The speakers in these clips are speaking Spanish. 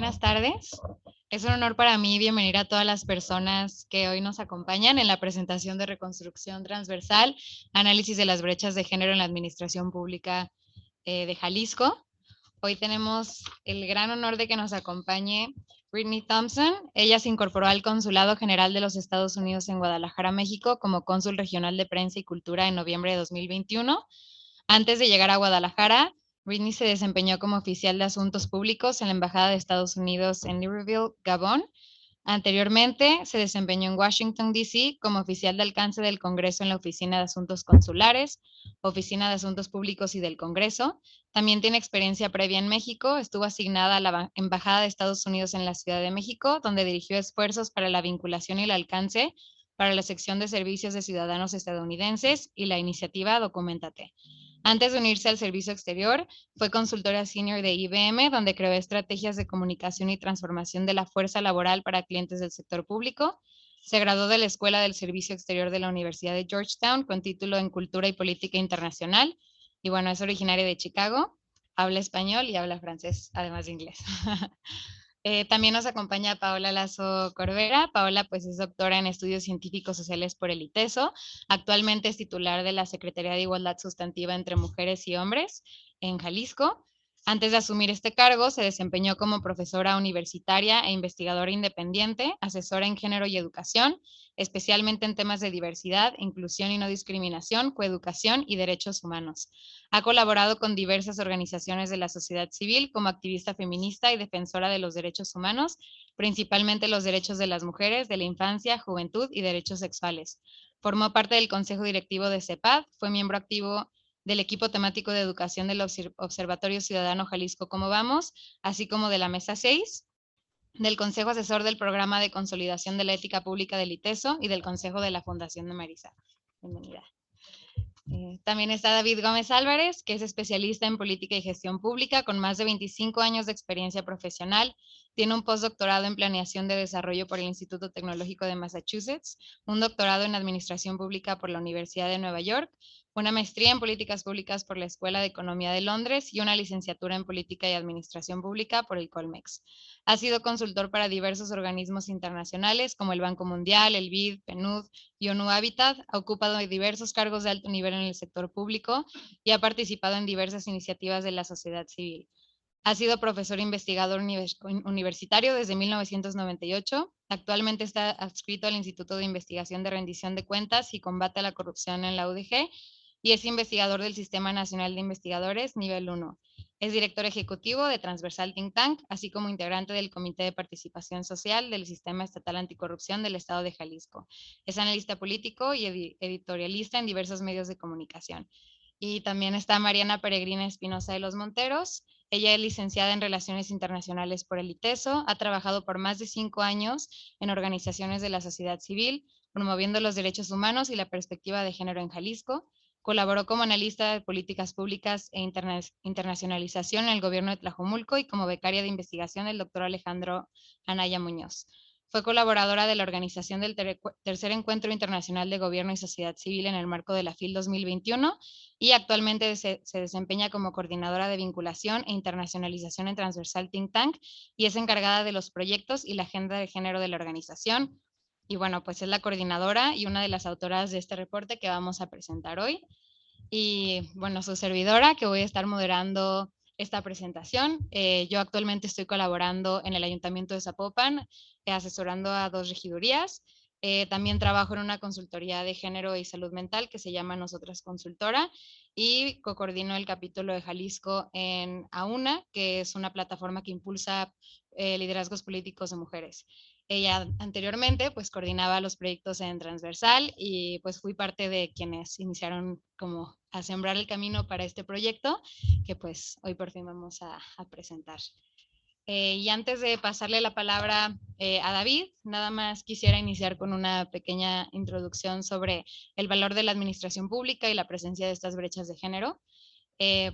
buenas tardes. Es un honor para mí bienvenir a todas las personas que hoy nos acompañan en la presentación de Reconstrucción Transversal, Análisis de las brechas de género en la Administración Pública de Jalisco. Hoy tenemos el gran honor de que nos acompañe Brittany Thompson. Ella se incorporó al Consulado General de los Estados Unidos en Guadalajara, México, como cónsul regional de prensa y cultura en noviembre de 2021. Antes de llegar a Guadalajara, Brittany se desempeñó como oficial de Asuntos Públicos en la Embajada de Estados Unidos en Libreville, Gabón. Anteriormente, se desempeñó en Washington, D.C. como oficial de alcance del Congreso en la Oficina de Asuntos Consulares, Oficina de Asuntos Públicos y del Congreso. También tiene experiencia previa en México. Estuvo asignada a la Embajada de Estados Unidos en la Ciudad de México, donde dirigió esfuerzos para la vinculación y el alcance para la sección de servicios de ciudadanos estadounidenses y la iniciativa Documentate. Antes de unirse al servicio exterior, fue consultora senior de IBM, donde creó estrategias de comunicación y transformación de la fuerza laboral para clientes del sector público. Se graduó de la Escuela del Servicio Exterior de la Universidad de Georgetown con título en Cultura y Política Internacional. Y bueno, es originaria de Chicago, habla español y habla francés, además de inglés. También nos acompaña Paola Lazo Corbera. Paola pues es doctora en estudios científicos sociales por el ITESO. Actualmente es titular de la Secretaría de Igualdad Sustantiva entre Mujeres y Hombres en Jalisco. Antes de asumir este cargo, se desempeñó como profesora universitaria e investigadora independiente, asesora en género y educación, especialmente en temas de diversidad, inclusión y no discriminación, coeducación y derechos humanos. Ha colaborado con diversas organizaciones de la sociedad civil como activista feminista y defensora de los derechos humanos, principalmente los derechos de las mujeres, de la infancia, juventud y derechos sexuales. Formó parte del Consejo Directivo de CEPAD, fue miembro activo del equipo temático de educación del Observatorio Ciudadano Jalisco Cómo Vamos, así como de la Mesa 6, del Consejo Asesor del Programa de Consolidación de la Ética Pública del ITESO y del Consejo de la Fundación de Marisa. Bienvenida. También está David Gómez Álvarez, que es especialista en política y gestión pública con más de 25 años de experiencia profesional. Tiene un postdoctorado en planeación de desarrollo por el Instituto Tecnológico de Massachusetts, un doctorado en administración pública por la Universidad de Nueva York, una maestría en políticas públicas por la Escuela de Economía de Londres y una licenciatura en política y administración pública por el Colmex. Ha sido consultor para diversos organismos internacionales como el Banco Mundial, el BID, PNUD y ONU Habitat. Ha ocupado diversos cargos de alto nivel en el sector público y ha participado en diversas iniciativas de la sociedad civil. Ha sido profesor investigador universitario desde 1998. Actualmente está adscrito al Instituto de Investigación de Rendición de Cuentas y Combate a la Corrupción en la UDG y es investigador del Sistema Nacional de Investigadores Nivel 1. Es director ejecutivo de Transversal Think Tank, así como integrante del Comité de Participación Social del Sistema Estatal Anticorrupción del Estado de Jalisco. Es analista político y editorialista en diversos medios de comunicación. Y también está Mariana Peregrina Espinosa de los Monteros. Ella es licenciada en Relaciones Internacionales por el ITESO, ha trabajado por más de 5 años en organizaciones de la sociedad civil, promoviendo los derechos humanos y la perspectiva de género en Jalisco. Colaboró como analista de políticas públicas e internacionalización en el gobierno de Tlajomulco y como becaria de investigación del doctor Alejandro Anaya Muñoz. Fue colaboradora de la organización del Tercer Encuentro Internacional de Gobierno y Sociedad Civil en el marco de la FIL 2021 y actualmente se desempeña como coordinadora de vinculación e internacionalización en Transversal Think Tank y es encargada de los proyectos y la agenda de género de la organización. Y bueno, pues es la coordinadora y una de las autoras de este reporte que vamos a presentar hoy. Y bueno, su servidora, que voy a estar moderando esta presentación. Yo actualmente estoy colaborando en el Ayuntamiento de Zapopan, asesorando a 2 regidurías. También trabajo en una consultoría de género y salud mental que se llama Nosotras Consultora y coordino el capítulo de Jalisco en AUNA, que es una plataforma que impulsa liderazgos políticos de mujeres. Ella anteriormente pues coordinaba los proyectos en Transversal y pues fui parte de quienes iniciaron como a sembrar el camino para este proyecto que pues hoy por fin vamos a presentar. Y antes de pasarle la palabra a David, nada más quisiera iniciar con una pequeña introducción sobre el valor de la administración pública y la presencia de estas brechas de género.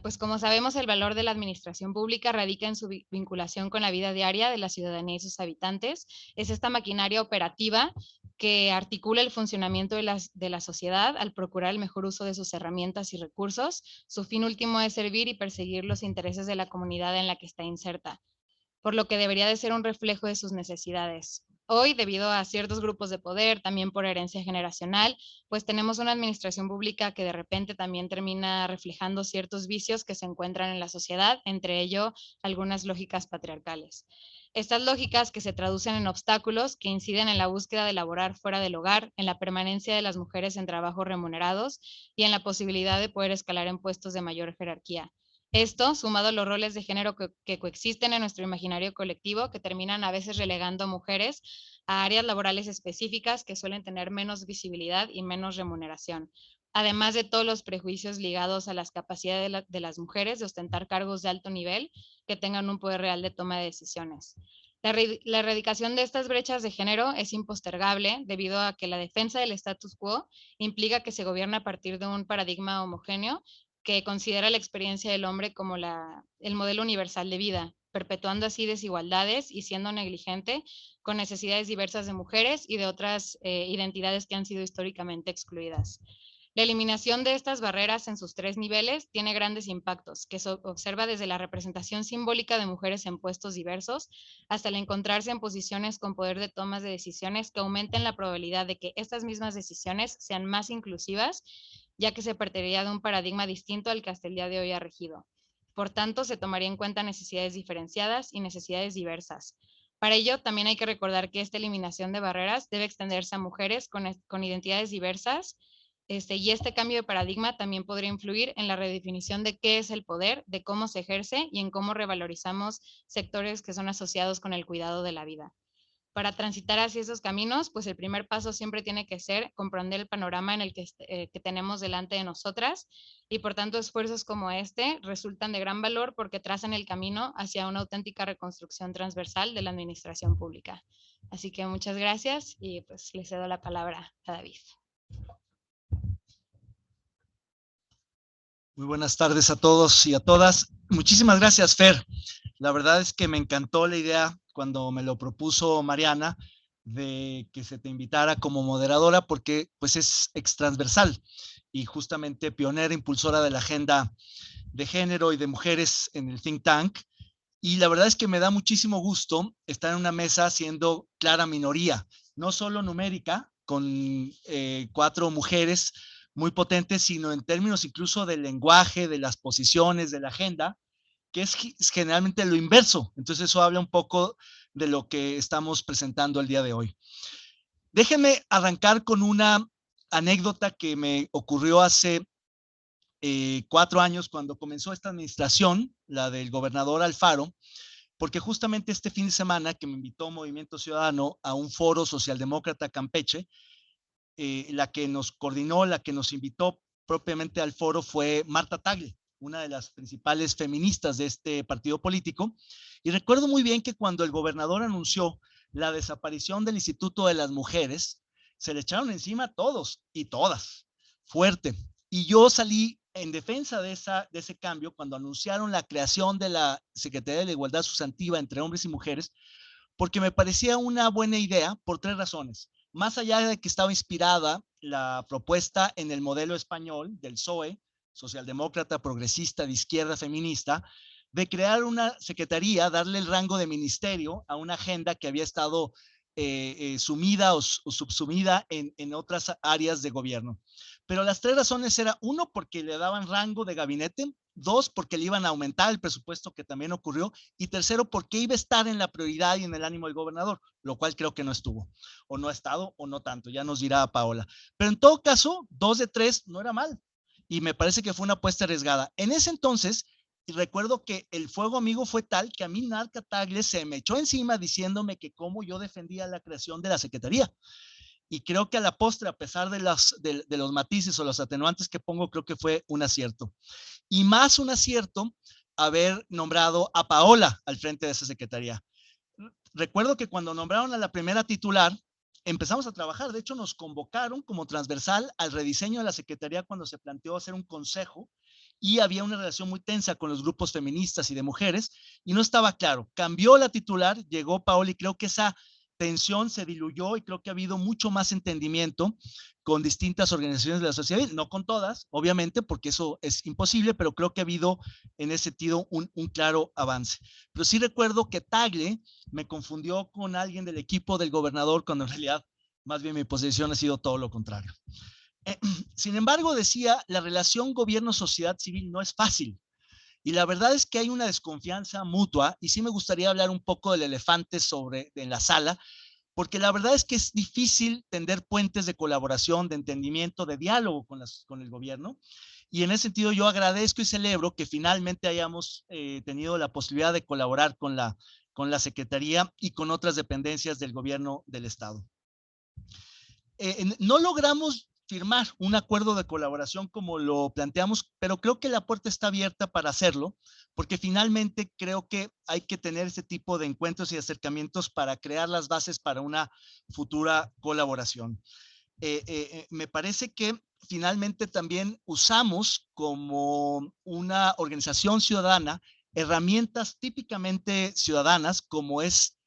Pues como sabemos, el valor de la administración pública radica en su vinculación con la vida diaria de la ciudadanía y sus habitantes. Es esta maquinaria operativa que articula el funcionamiento de la sociedad al procurar el mejor uso de sus herramientas y recursos. Su fin último es servir y perseguir los intereses de la comunidad en la que está inserta. por lo que debería de ser un reflejo de sus necesidades. Hoy, debido a ciertos grupos de poder, también por herencia generacional, pues tenemos una administración pública que de repente también termina reflejando ciertos vicios que se encuentran en la sociedad, entre ello algunas lógicas patriarcales. Estas lógicas que se traducen en obstáculos que inciden en la búsqueda de laborar fuera del hogar, en la permanencia de las mujeres en trabajos remunerados y en la posibilidad de poder escalar en puestos de mayor jerarquía. Esto, sumado a los roles de género que coexisten en nuestro imaginario colectivo, que terminan a veces relegando a mujeres a áreas laborales específicas que suelen tener menos visibilidad y menos remuneración, además de todos los prejuicios ligados a las capacidades de las mujeres de ostentar cargos de alto nivel que tengan un poder real de toma de decisiones. La erradicación de estas brechas de género es impostergable debido a que la defensa del status quo implica que se gobierna a partir de un paradigma homogéneo que considera la experiencia del hombre como el modelo universal de vida, perpetuando así desigualdades y siendo negligente con necesidades diversas de mujeres y de otras identidades que han sido históricamente excluidas. La eliminación de estas barreras en sus tres niveles tiene grandes impactos, que se observa desde la representación simbólica de mujeres en puestos diversos hasta el encontrarse en posiciones con poder de tomas de decisiones que aumenten la probabilidad de que estas mismas decisiones sean más inclusivas, ya que se partiría de un paradigma distinto al que hasta el día de hoy ha regido. Por tanto, se tomaría en cuenta necesidades diferenciadas y necesidades diversas. Para ello, también hay que recordar que esta eliminación de barreras debe extenderse a mujeres con identidades diversas, y este cambio de paradigma también podría influir en la redefinición de qué es el poder, de cómo se ejerce y en cómo revalorizamos sectores que son asociados con el cuidado de la vida. Para transitar hacia esos caminos, pues el primer paso siempre tiene que ser comprender el panorama en el que tenemos delante de nosotras y por tanto esfuerzos como este resultan de gran valor porque trazan el camino hacia una auténtica reconstrucción transversal de la administración pública. Así que muchas gracias y pues le cedo la palabra a David. Muy buenas tardes a todos y a todas. Muchísimas gracias, Fer. La verdad es que me encantó la idea cuando me lo propuso Mariana de que se te invitara como moderadora porque pues es extransversal y justamente pionera, impulsora de la agenda de género y de mujeres en el think tank. Y la verdad es que me da muchísimo gusto estar en una mesa siendo clara minoría, no solo numérica, con 4 mujeres muy potentes, sino en términos incluso del lenguaje, de las posiciones, de la agenda, que es generalmente lo inverso. Entonces eso habla un poco de lo que estamos presentando el día de hoy. Déjenme arrancar con una anécdota que me ocurrió hace 4 años cuando comenzó esta administración, la del gobernador Alfaro, porque justamente este fin de semana que me invitó Movimiento Ciudadano a un foro socialdemócrata Campeche, la que nos coordinó, la que nos invitó propiamente al foro fue Marta Tagle, una de las principales feministas de este partido político. Y recuerdo muy bien que cuando el gobernador anunció la desaparición del Instituto de las Mujeres, se le echaron encima a todos y todas, fuerte. Y yo salí en defensa de ese cambio cuando anunciaron la creación de la Secretaría de la Igualdad Sustantiva entre hombres y mujeres, porque me parecía una buena idea por 3 razones. Más allá de que estaba inspirada la propuesta en el modelo español del PSOE, socialdemócrata, progresista, de izquierda, feminista, de crear una secretaría, darle el rango de ministerio a una agenda que había estado sumida o subsumida en otras áreas de gobierno. Pero las 3 razones eran: 1, porque le daban rango de gabinete; 2, porque le iban a aumentar el presupuesto, que también ocurrió; y 3, porque iba a estar en la prioridad y en el ánimo del gobernador, lo cual creo que no estuvo, o no ha estado, o no tanto, ya nos dirá Paola. Pero en todo caso, 2 de 3 no era mal, y me parece que fue una apuesta arriesgada. En ese entonces, recuerdo que el fuego amigo fue tal que a mí Marta Tagle se me echó encima diciéndome que cómo yo defendía la creación de la secretaría. Y creo que a la postre, a pesar de los matices o los atenuantes que pongo, creo que fue un acierto. Y más un acierto haber nombrado a Paola al frente de esa secretaría. Recuerdo que cuando nombraron a la primera titular, empezamos a trabajar. De hecho, nos convocaron como transversal al rediseño de la secretaría cuando se planteó hacer un consejo y había una relación muy tensa con los grupos feministas y de mujeres y no estaba claro. Cambió la titular, llegó Paola y creo que esa tensión se diluyó y creo que ha habido mucho más entendimiento con distintas organizaciones de la sociedad civil, no con todas, obviamente, porque eso es imposible, pero creo que ha habido en ese sentido un claro avance. Pero sí recuerdo que Tagle me confundió con alguien del equipo del gobernador, cuando en realidad más bien mi posición ha sido todo lo contrario. Sin embargo, decía, la relación gobierno-sociedad civil no es fácil. Y la verdad es que hay una desconfianza mutua y sí me gustaría hablar un poco del elefante en la sala, porque la verdad es que es difícil tender puentes de colaboración, de entendimiento, de diálogo con el gobierno. Y en ese sentido yo agradezco y celebro que finalmente hayamos tenido la posibilidad de colaborar con la Secretaría y con otras dependencias del gobierno del Estado. No logramos firmar un acuerdo de colaboración como lo planteamos, pero creo que la puerta está abierta para hacerlo, porque finalmente creo que hay que tener este tipo de encuentros y acercamientos para crear las bases para una futura colaboración. Me parece que finalmente también usamos como una organización ciudadana herramientas típicamente ciudadanas como es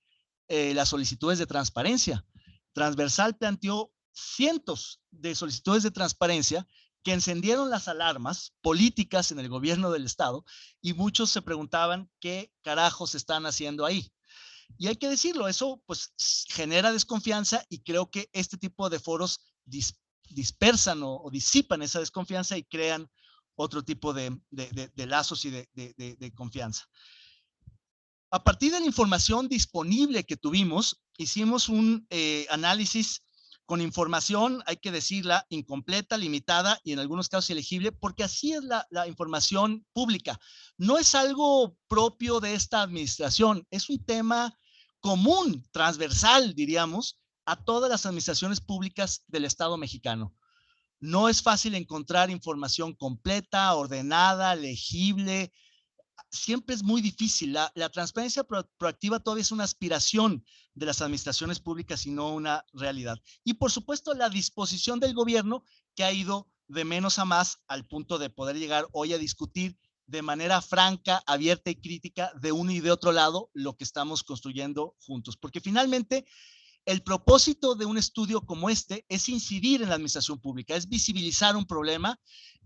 las solicitudes de transparencia. Transversal planteó cientos de solicitudes de transparencia que encendieron las alarmas políticas en el gobierno del Estado y muchos se preguntaban qué carajos están haciendo ahí. Y hay que decirlo, eso pues genera desconfianza y creo que este tipo de foros dispersan o disipan esa desconfianza y crean otro tipo de lazos y de confianza. A partir de la información disponible que tuvimos, hicimos un análisis con información, hay que decirla, incompleta, limitada y en algunos casos elegible, porque así es la información pública. No es algo propio de esta administración, es un tema común, transversal, diríamos, a todas las administraciones públicas del Estado mexicano. No es fácil encontrar información completa, ordenada, legible, siempre es muy difícil. La transparencia proactiva todavía es una aspiración de las administraciones públicas y no una realidad. Y por supuesto la disposición del gobierno que ha ido de menos a más al punto de poder llegar hoy a discutir de manera franca, abierta y crítica de uno y de otro lado lo que estamos construyendo juntos. Porque finalmente el propósito de un estudio como este es incidir en la administración pública, es visibilizar un problema,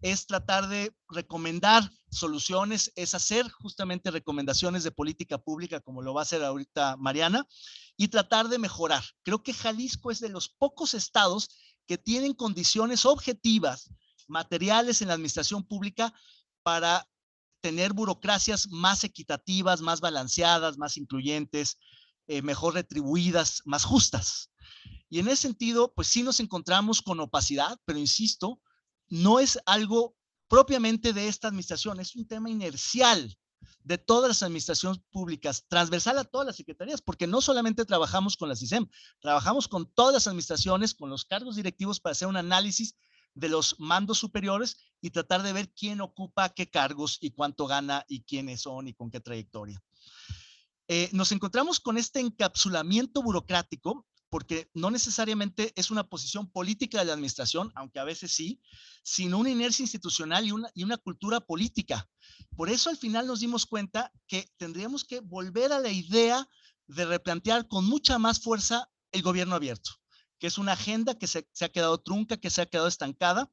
es tratar de recomendar soluciones, es hacer justamente recomendaciones de política pública, como lo va a hacer ahorita Mariana, y tratar de mejorar. Creo que Jalisco es de los pocos estados que tienen condiciones objetivas, materiales en la administración pública para tener burocracias más equitativas, más balanceadas, más incluyentes, mejor retribuidas, más justas. Y en ese sentido, pues sí nos encontramos con opacidad, pero insisto, no es algo propiamente de esta administración, es un tema inercial de todas las administraciones públicas, transversal a todas las secretarías, porque no solamente trabajamos con la CISEM, trabajamos con todas las administraciones, con los cargos directivos para hacer un análisis de los mandos superiores y tratar de ver quién ocupa qué cargos y cuánto gana y quiénes son y con qué trayectoria. Nos encontramos con este encapsulamiento burocrático, porque no necesariamente es una posición política de la administración, aunque a veces sí, sino una inercia institucional y una cultura política. Por eso al final nos dimos cuenta que tendríamos que volver a la idea de replantear con mucha más fuerza el gobierno abierto, que es una agenda que se ha quedado trunca, que se ha quedado estancada,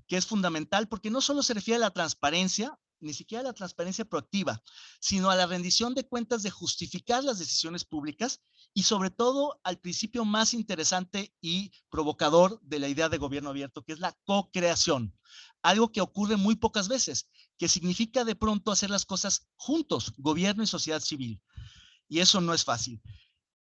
que es fundamental porque no solo se refiere a la transparencia, ni siquiera a la transparencia proactiva, sino a la rendición de cuentas de justificar las decisiones públicas y sobre todo al principio más interesante y provocador de la idea de gobierno abierto, que es la co-creación. Algo que ocurre muy pocas veces, que significa de pronto hacer las cosas juntos, gobierno y sociedad civil. Y eso no es fácil.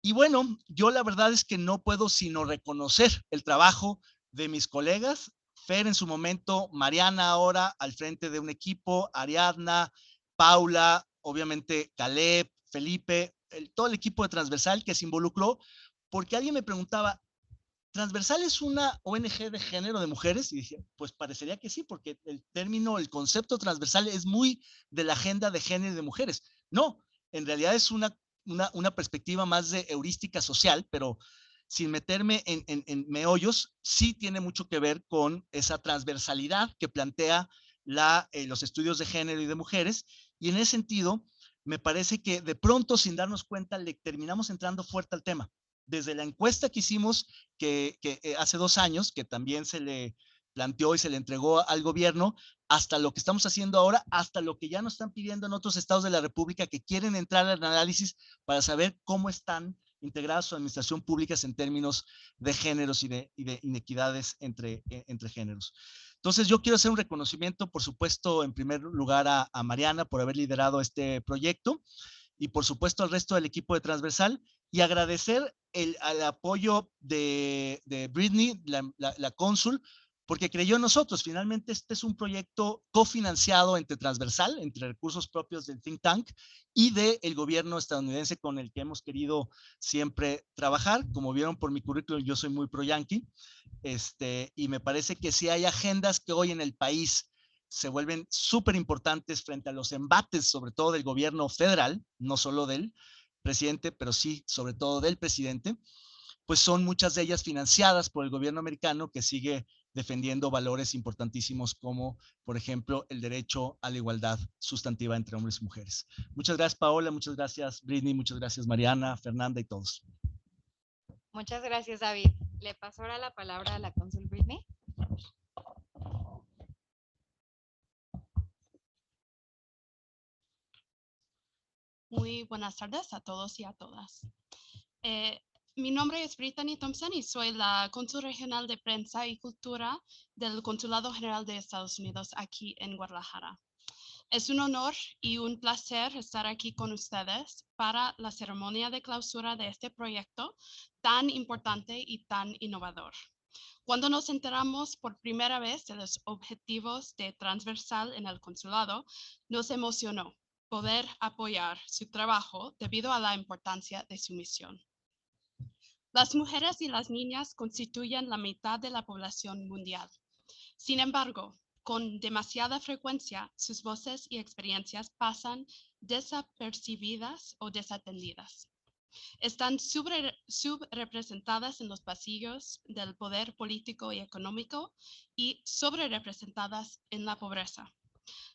Y bueno, yo la verdad es que no puedo sino reconocer el trabajo de mis colegas, Fer en su momento, Mariana ahora al frente de un equipo, Ariadna, Paula, obviamente Caleb, Felipe, todo el equipo de Transversal que se involucró, porque alguien me preguntaba, ¿Transversal es una ONG de género de mujeres? Y dije, pues parecería que sí, porque el término, el concepto transversal es muy de la agenda de género de mujeres. No, en realidad es una perspectiva más de heurística social, pero sin meterme en meollos, sí tiene mucho que ver con esa transversalidad que plantea los estudios de género y de mujeres. Y en ese sentido, me parece que de pronto, sin darnos cuenta, le terminamos entrando fuerte al tema. desde la encuesta que hicimos que hace 2 años, que también se le planteó y se le entregó al gobierno, hasta lo que estamos haciendo ahora, hasta lo que ya nos están pidiendo en otros estados de la República que quieren entrar al análisis para saber cómo están integradas su administración pública en términos de géneros y de inequidades entre géneros. Entonces, yo quiero hacer un reconocimiento, por supuesto, en primer lugar a Mariana por haber liderado este proyecto y, por supuesto, al resto del equipo de Transversal y agradecer al apoyo de Britney, la cónsul, porque creyó en nosotros. Finalmente, este es un proyecto cofinanciado entre Transversal, entre recursos propios del think tank y del gobierno estadounidense con el que hemos querido siempre trabajar. Como vieron por mi currículum, yo soy muy pro-yankee, y me parece que si hay agendas que hoy en el país se vuelven súper importantes frente a los embates, sobre todo del gobierno federal, no solo del presidente, pero sí, sobre todo del presidente, pues son muchas de ellas financiadas por el gobierno americano que sigue defendiendo valores importantísimos como, por ejemplo, el derecho a la igualdad sustantiva entre hombres y mujeres. Muchas gracias, Paola, muchas gracias, Britney, muchas gracias, Mariana, Fernanda y todos. Muchas gracias, David. Le paso ahora la palabra a la cónsul Britney. Muy buenas tardes a todos y a todas. Mi nombre es Brittany Thompson y soy la cónsul regional de prensa y cultura del Consulado General de Estados Unidos aquí en Guadalajara. Es un honor y un placer estar aquí con ustedes para la ceremonia de clausura de este proyecto tan importante y tan innovador. Cuando nos enteramos por primera vez de los objetivos de Transversal en el consulado, nos emocionó poder apoyar su trabajo debido a la importancia de su misión. Las mujeres y las niñas constituyen la mitad de la población mundial. Sin embargo, con demasiada frecuencia, sus voces y experiencias pasan desapercibidas o desatendidas. Están subrepresentadas en los pasillos del poder político y económico y sobrerepresentadas en la pobreza.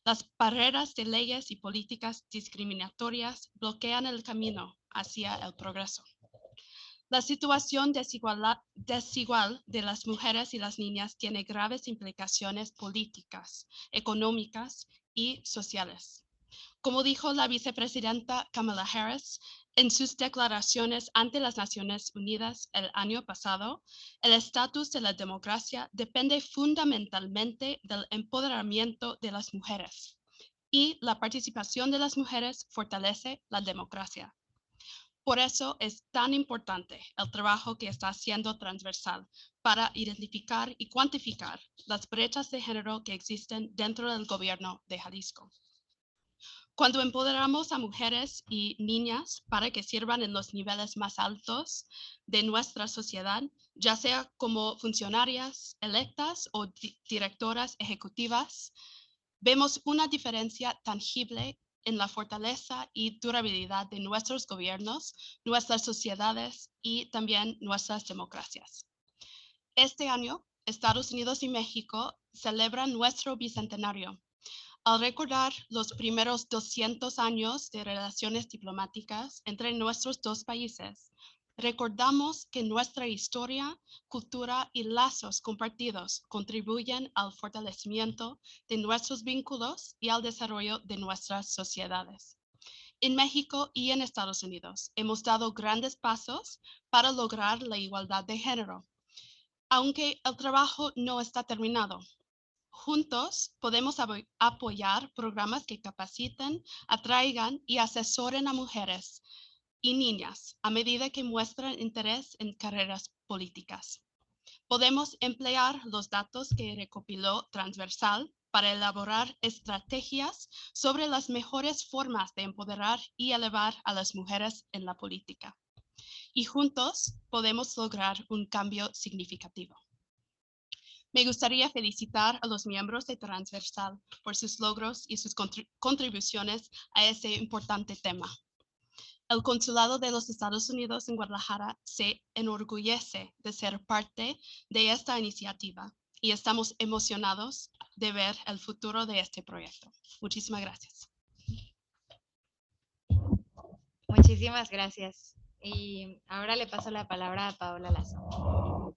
Las barreras de leyes y políticas discriminatorias bloquean el camino hacia el progreso. La situación desigual de las mujeres y las niñas tiene graves implicaciones políticas, económicas y sociales. Como dijo la vicepresidenta Kamala Harris en sus declaraciones ante las Naciones Unidas el año pasado, el estatus de la democracia depende fundamentalmente del empoderamiento de las mujeres y la participación de las mujeres fortalece la democracia. Por eso es tan importante el trabajo que está haciendo Transversal para identificar y cuantificar las brechas de género que existen dentro del gobierno de Jalisco. Cuando empoderamos a mujeres y niñas para que sirvan en los niveles más altos de nuestra sociedad, ya sea como funcionarias electas o directoras ejecutivas, vemos una diferencia tangible en la fortaleza y durabilidad de nuestros gobiernos, nuestras sociedades y también nuestras democracias. Este año, Estados Unidos y México celebran nuestro bicentenario. Al recordar los primeros 200 años de relaciones diplomáticas entre nuestros dos países, recordamos que nuestra historia, cultura y lazos compartidos contribuyen al fortalecimiento de nuestros vínculos y al desarrollo de nuestras sociedades. En México y en Estados Unidos hemos dado grandes pasos para lograr la igualdad de género, aunque el trabajo no está terminado. Juntos podemos apoyar programas que capaciten, atraigan y asesoren a mujeres y niñas a medida que muestran interés en carreras políticas. Podemos emplear los datos que recopiló Transversal para elaborar estrategias sobre las mejores formas de empoderar y elevar a las mujeres en la política. Y juntos podemos lograr un cambio significativo. Me gustaría felicitar a los miembros de Transversal por sus logros y sus contribuciones a ese importante tema. El Consulado de los Estados Unidos en Guadalajara se enorgullece de ser parte de esta iniciativa y estamos emocionados de ver el futuro de este proyecto. Muchísimas gracias. Muchísimas gracias. Y ahora le paso la palabra a Paola Lazo.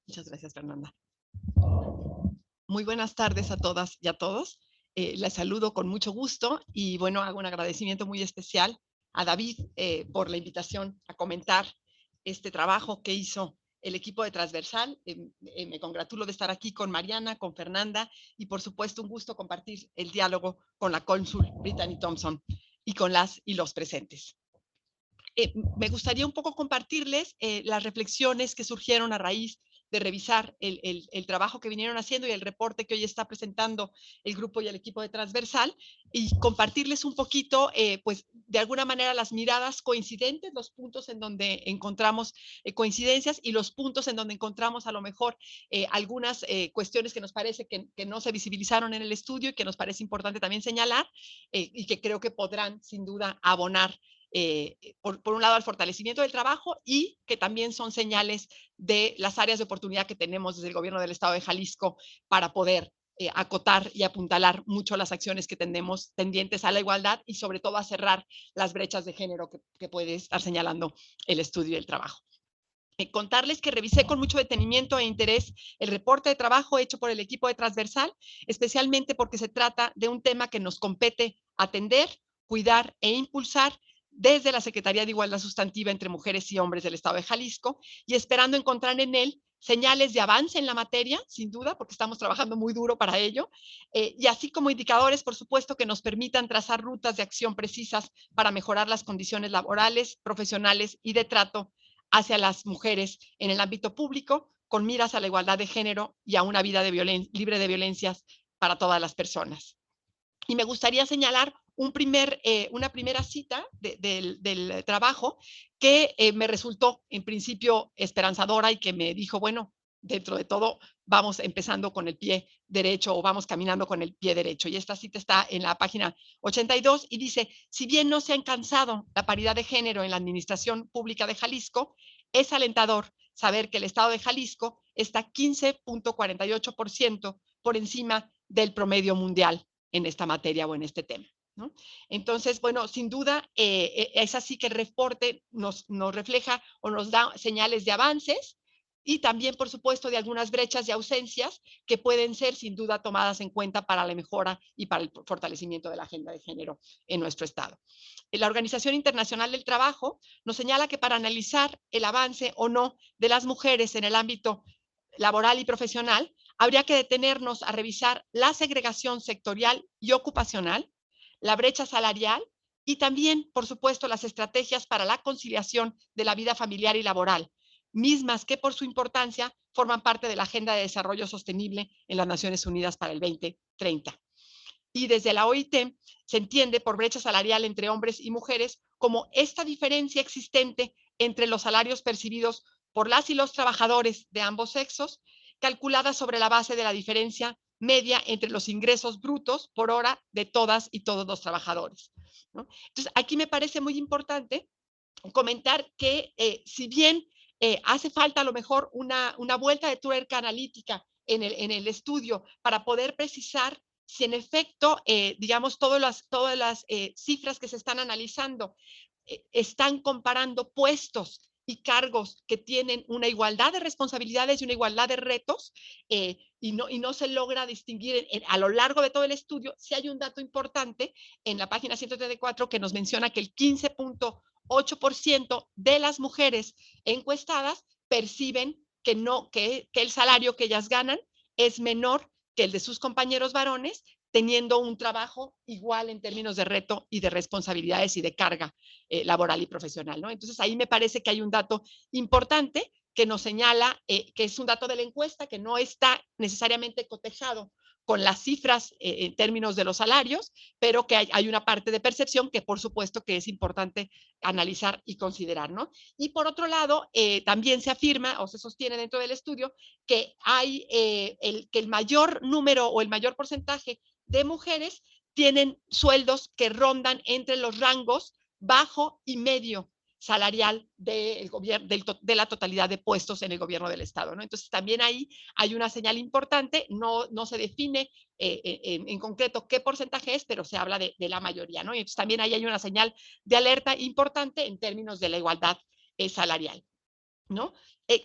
Muchas gracias, Fernanda. Muy buenas tardes a todas y a todos. Les saludo con mucho gusto y bueno, hago un agradecimiento muy especial a David por la invitación a comentar este trabajo que hizo el equipo de Transversal. Me congratulo de estar aquí con Mariana, con Fernanda y por supuesto un gusto compartir el diálogo con la cónsul Brittany Thompson y con las y los presentes. Me gustaría un poco compartirles las reflexiones que surgieron a raíz de revisar el trabajo que vinieron haciendo y el reporte que hoy está presentando el grupo y el equipo de Transversal y compartirles un poquito, pues de alguna manera las miradas coincidentes, los puntos en donde encontramos coincidencias y los puntos en donde encontramos a lo mejor algunas cuestiones que nos parece que no se visibilizaron en el estudio y que nos parece importante también señalar y que creo que podrán sin duda abonar por un lado al fortalecimiento del trabajo y que también son señales de las áreas de oportunidad que tenemos desde el gobierno del estado de Jalisco para poder acotar y apuntalar mucho las acciones que tenemos pendientes a la igualdad y sobre todo a cerrar las brechas de género que puede estar señalando el estudio y el trabajo. Contarles que revisé con mucho detenimiento e interés el reporte de trabajo hecho por el equipo de Transversal, especialmente porque se trata de un tema que nos compete atender, cuidar e impulsar desde la Secretaría de Igualdad Sustantiva entre Mujeres y Hombres del Estado de Jalisco y esperando encontrar en él señales de avance en la materia, sin duda, porque estamos trabajando muy duro para ello, y así como indicadores, por supuesto, que nos permitan trazar rutas de acción precisas para mejorar las condiciones laborales, profesionales y de trato hacia las mujeres en el ámbito público, con miras a la igualdad de género y a una vida libre de violencias para todas las personas. Y me gustaría señalar una primera cita del trabajo que me resultó en principio esperanzadora y que me dijo, bueno, dentro de todo vamos empezando con el pie derecho o vamos caminando con el pie derecho. Y esta cita está en la página 82 y dice, si bien no se ha alcanzado la paridad de género en la administración pública de Jalisco, es alentador saber que el estado de Jalisco está 15.48% por encima del promedio mundial en esta materia o en este tema, ¿no? Entonces, bueno, sin duda es así que el reporte nos refleja o nos da señales de avances y también, por supuesto, de algunas brechas y ausencias que pueden ser sin duda tomadas en cuenta para la mejora y para el fortalecimiento de la agenda de género en nuestro estado. La Organización Internacional del Trabajo nos señala que para analizar el avance o no de las mujeres en el ámbito laboral y profesional, habría que detenernos a revisar la segregación sectorial y ocupacional, la brecha salarial y también, por supuesto, las estrategias para la conciliación de la vida familiar y laboral, mismas que por su importancia forman parte de la Agenda de Desarrollo Sostenible en las Naciones Unidas para el 2030. Y desde la OIT se entiende por brecha salarial entre hombres y mujeres como esta diferencia existente entre los salarios percibidos por las y los trabajadores de ambos sexos, calculada sobre la base de la diferencia media entre los ingresos brutos por hora de todas y todos los trabajadores, ¿no? Entonces, aquí me parece muy importante comentar que si bien hace falta a lo mejor una vuelta de tuerca analítica en el estudio para poder precisar si en efecto, digamos, todas las cifras que se están analizando están comparando puestos y cargos que tienen una igualdad de responsabilidades y una igualdad de retos y no se logra distinguir a lo largo de todo el estudio. Si hay un dato importante en la página 134 que nos menciona que el 15.8% de las mujeres encuestadas perciben que el salario que ellas ganan es menor que el de sus compañeros varones, teniendo un trabajo igual en términos de reto y de responsabilidades y de carga laboral y profesional, ¿no? Entonces, ahí me parece que hay un dato importante que nos señala que es un dato de la encuesta que no está necesariamente cotejado con las cifras en términos de los salarios, pero que hay una parte de percepción que por supuesto que es importante analizar y considerar, ¿no? Y por otro lado, también se afirma o se sostiene dentro del estudio que que el mayor número o el mayor porcentaje de mujeres tienen sueldos que rondan entre los rangos bajo y medio salarial del gobierno, de la totalidad de puestos en el gobierno del Estado, ¿no? Entonces, también ahí hay una señal importante, no se define en concreto qué porcentaje es, pero se habla de la mayoría, ¿no? Y entonces también ahí hay una señal de alerta importante en términos de la igualdad salarial, ¿no?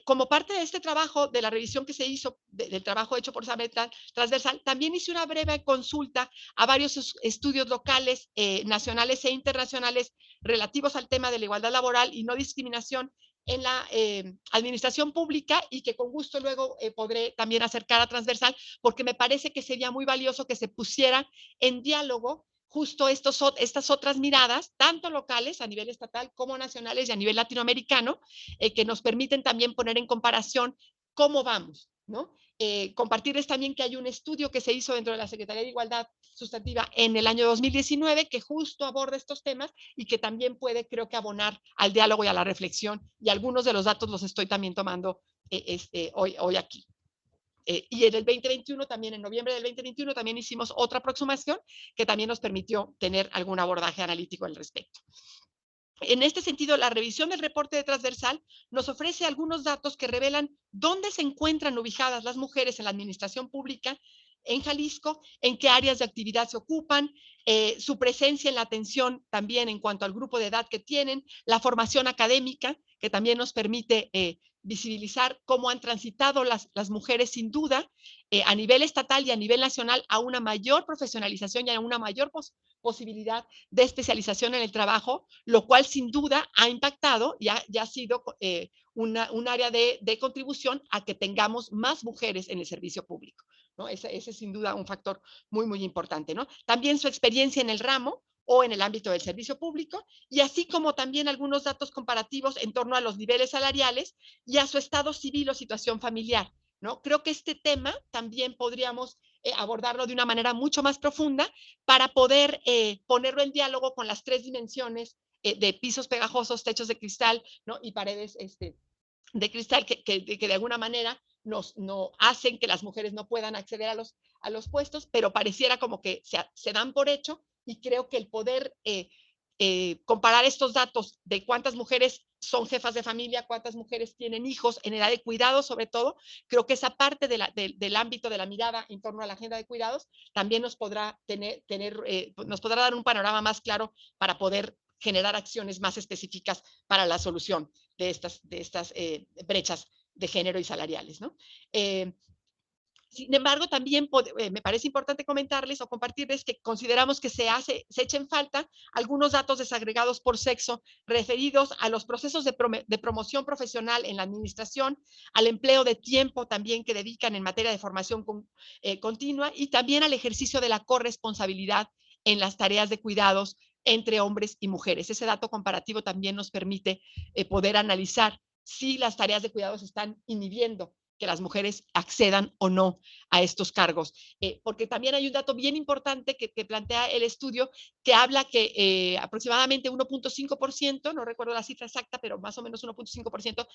Como parte de este trabajo, de la revisión que se hizo, del trabajo hecho por Saber Transversal, también hice una breve consulta a varios estudios locales, nacionales e internacionales relativos al tema de la igualdad laboral y no discriminación en la administración pública, y que con gusto luego podré también acercar a Transversal, porque me parece que sería muy valioso que se pusiera en diálogo justo estas otras miradas, tanto locales a nivel estatal como nacionales y a nivel latinoamericano, que nos permiten también poner en comparación cómo vamos, ¿no? Compartirles también que hay un estudio que se hizo dentro de la Secretaría de Igualdad Sustantiva en el año 2019 que justo aborda estos temas y que también puede, creo que, abonar al diálogo y a la reflexión, y algunos de los datos los estoy también tomando hoy aquí. Y en el 2021, también en noviembre del 2021, también hicimos otra aproximación que también nos permitió tener algún abordaje analítico al respecto. En este sentido, la revisión del reporte de Transversal nos ofrece algunos datos que revelan dónde se encuentran ubicadas las mujeres en la administración pública en Jalisco, en qué áreas de actividad se ocupan, su presencia en la atención también en cuanto al grupo de edad que tienen, la formación académica, que también nos permite visibilizar cómo han transitado las mujeres, sin duda, a nivel estatal y a nivel nacional, a una mayor profesionalización y a una mayor posibilidad de especialización en el trabajo, lo cual sin duda ha impactado y ha sido un área de contribución a que tengamos más mujeres en el servicio público, ¿no? Ese es sin duda un factor muy, muy importante, ¿no? También su experiencia en el ramo o en el ámbito del servicio público, y así como también algunos datos comparativos en torno a los niveles salariales y a su estado civil o situación familiar, ¿no? Creo que este tema también podríamos abordarlo de una manera mucho más profunda para poder ponerlo en diálogo con las tres dimensiones de pisos pegajosos, techos de cristal, ¿no? Y paredes de cristal que de alguna manera no hacen que las mujeres no puedan acceder a los puestos, pero pareciera como que se dan por hecho, y creo que el poder comparar estos datos de cuántas mujeres son jefas de familia, cuántas mujeres tienen hijos en edad de cuidado, sobre todo, creo que esa parte del ámbito de la mirada en torno a la agenda de cuidados también nos podrá nos podrá dar un panorama más claro para poder generar acciones más específicas para la solución de estas brechas de género y salariales, ¿no? Sin embargo, también me parece importante comentarles o compartirles que consideramos que se echen falta algunos datos desagregados por sexo referidos a los procesos de promoción profesional en la administración, al empleo de tiempo también que dedican en materia de formación continua, y también al ejercicio de la corresponsabilidad en las tareas de cuidados entre hombres y mujeres. Ese dato comparativo también nos permite poder analizar si las tareas de cuidados están inhibiendo que las mujeres accedan o no a estos cargos. Porque también hay un dato bien importante que plantea el estudio, que habla que aproximadamente 1.5%, no recuerdo la cifra exacta, pero más o menos 1.5%,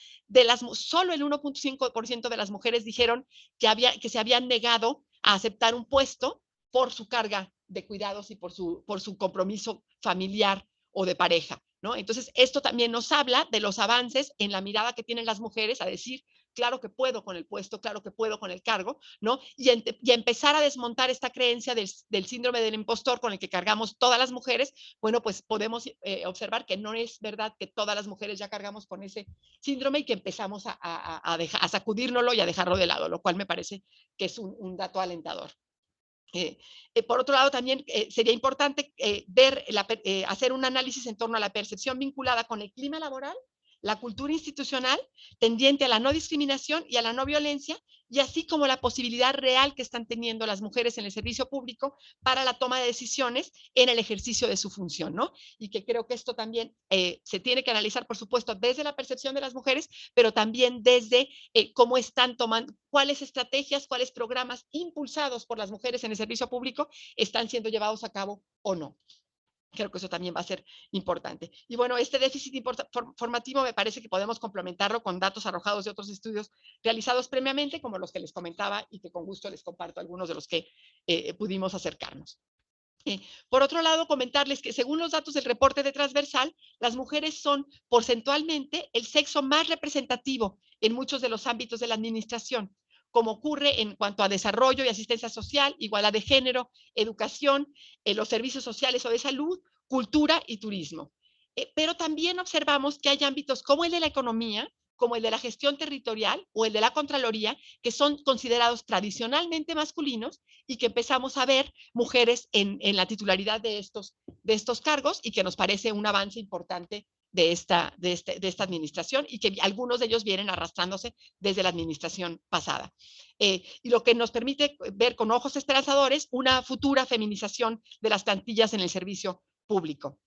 solo el 1.5% de las mujeres dijeron que se habían negado a aceptar un puesto por su carga de cuidados y por su compromiso familiar o de pareja, ¿no? Entonces, esto también nos habla de los avances en la mirada que tienen las mujeres a decir, claro que puedo con el puesto, claro que puedo con el cargo, ¿no? Y empezar a desmontar esta creencia del síndrome del impostor con el que cargamos todas las mujeres. Bueno, pues podemos observar que no es verdad que todas las mujeres ya cargamos con ese síndrome y que empezamos a sacudírnoslo y a dejarlo de lado, lo cual me parece que es un dato alentador. Por otro lado, también sería importante hacer un análisis en torno a la percepción vinculada con el clima laboral, la cultura institucional tendiente a la no discriminación y a la no violencia, y así como la posibilidad real que están teniendo las mujeres en el servicio público para la toma de decisiones en el ejercicio de su función, ¿no? Y que creo que esto también se tiene que analizar, por supuesto, desde la percepción de las mujeres, pero también desde cómo están tomando, cuáles estrategias, cuáles programas impulsados por las mujeres en el servicio público están siendo llevados a cabo o no. Creo que eso también va a ser importante. Y bueno, este déficit formativo me parece que podemos complementarlo con datos arrojados de otros estudios realizados previamente, como los que les comentaba y que con gusto les comparto algunos de los que pudimos acercarnos. Por otro lado, comentarles que según los datos del reporte de Transversal, las mujeres son porcentualmente el sexo más representativo en muchos de los ámbitos de la administración, como ocurre en cuanto a desarrollo y asistencia social, igualdad de género, educación, los servicios sociales o de salud, cultura y turismo. Pero también observamos que hay ámbitos como el de la economía, como el de la gestión territorial o el de la Contraloría, que son considerados tradicionalmente masculinos y que empezamos a ver mujeres en la titularidad de estos cargos y que nos parece un avance importante de esta administración y que algunos de ellos vienen arrastrándose desde la administración pasada. Y lo que nos permite ver con ojos esperanzadores una futura feminización de las plantillas en el servicio público.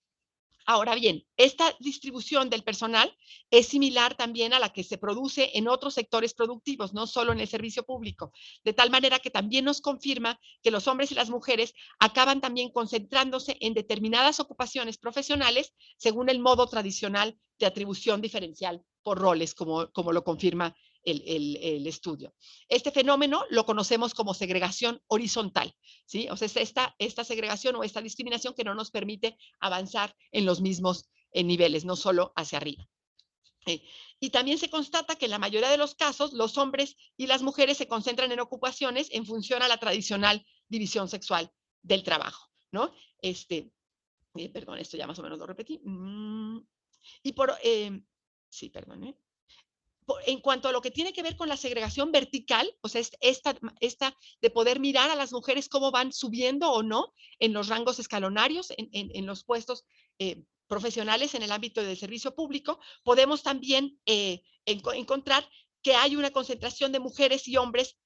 Ahora bien, esta distribución del personal es similar también a la que se produce en otros sectores productivos, no solo en el servicio público, de tal manera que también nos confirma que los hombres y las mujeres acaban también concentrándose en determinadas ocupaciones profesionales según el modo tradicional de atribución diferencial por roles, como lo confirma el estudio. Este fenómeno lo conocemos como segregación horizontal, ¿sí? O sea, esta segregación o esta discriminación que no nos permite avanzar en los mismos niveles, no solo hacia arriba. Y también se constata que en la mayoría de los casos los hombres y las mujeres se concentran en ocupaciones en función a la tradicional división sexual del trabajo, ¿no? Perdón, esto ya más o menos lo repetí. Sí, perdón, en cuanto a lo que tiene que ver con la segregación vertical, o sea, esta de poder mirar a las mujeres cómo van subiendo o no en los rangos escalonarios, en los puestos profesionales en el ámbito del servicio público, podemos también encontrar que hay una concentración de mujeres y hombres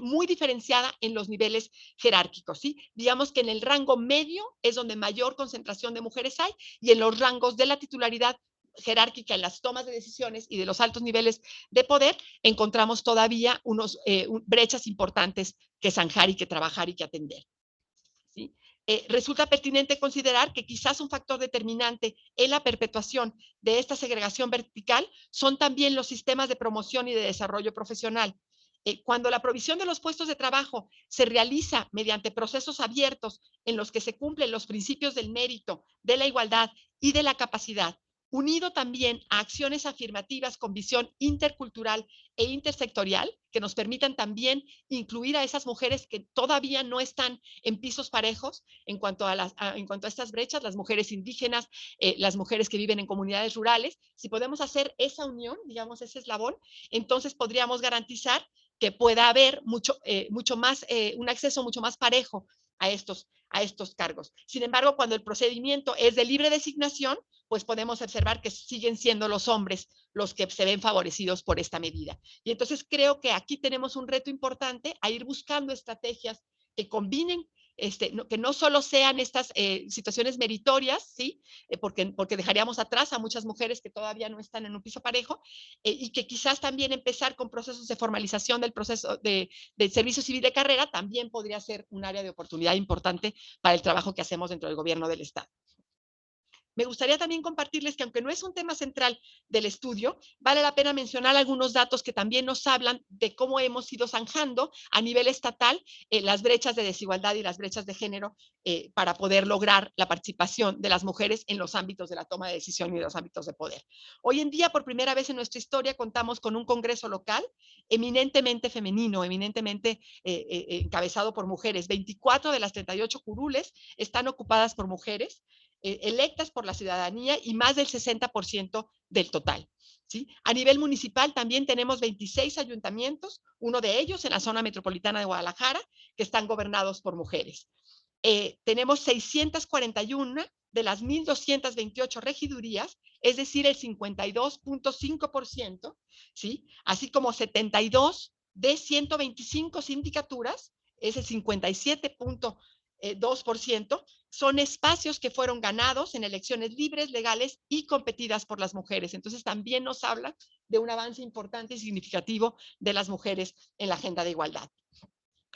muy diferenciada en los niveles jerárquicos, ¿sí? Digamos que en el rango medio es donde mayor concentración de mujeres hay y en los rangos de la titularidad jerárquica en las tomas de decisiones y de los altos niveles de poder, encontramos todavía brechas importantes que zanjar y que trabajar y que atender. ¿Sí? Resulta pertinente considerar que quizás un factor determinante en la perpetuación de esta segregación vertical son también los sistemas de promoción y de desarrollo profesional. Cuando la provisión de los puestos de trabajo se realiza mediante procesos abiertos en los que se cumplen los principios del mérito, de la igualdad y de la capacidad, unido también a acciones afirmativas con visión intercultural e intersectorial, que nos permitan también incluir a esas mujeres que todavía no están en pisos parejos en cuanto a estas brechas, las mujeres indígenas, las mujeres que viven en comunidades rurales. Si podemos hacer esa unión, digamos, ese eslabón, entonces podríamos garantizar que pueda haber un acceso mucho más parejo a estos cargos. Sin embargo, cuando el procedimiento es de libre designación, pues podemos observar que siguen siendo los hombres los que se ven favorecidos por esta medida. Y entonces creo que aquí tenemos un reto importante a ir buscando estrategias que combinen, que no solo sean estas situaciones meritorias, ¿sí? Porque dejaríamos atrás a muchas mujeres que todavía no están en un piso parejo, y que quizás también empezar con procesos de formalización del proceso del servicio civil de carrera también podría ser un área de oportunidad importante para el trabajo que hacemos dentro del gobierno del Estado. Me gustaría también compartirles que aunque no es un tema central del estudio, vale la pena mencionar algunos datos que también nos hablan de cómo hemos ido zanjando a nivel estatal las brechas de desigualdad y las brechas de género para poder lograr la participación de las mujeres en los ámbitos de la toma de decisión y de los ámbitos de poder. Hoy en día, por primera vez en nuestra historia, contamos con un congreso local eminentemente femenino, eminentemente encabezado por mujeres. 24 de las 38 curules están ocupadas por mujeres, electas por la ciudadanía y más del 60% del total. ¿Sí? A nivel municipal también tenemos 26 ayuntamientos, uno de ellos en la zona metropolitana de Guadalajara, que están gobernados por mujeres. Tenemos 641 de las 1,228 regidurías, es decir, el 52.5%, ¿sí? Así como 72 de 125 sindicaturas, es el 57.2%, son espacios que fueron ganados en elecciones libres, legales y competidas por las mujeres. Entonces también nos habla de un avance importante y significativo de las mujeres en la agenda de igualdad.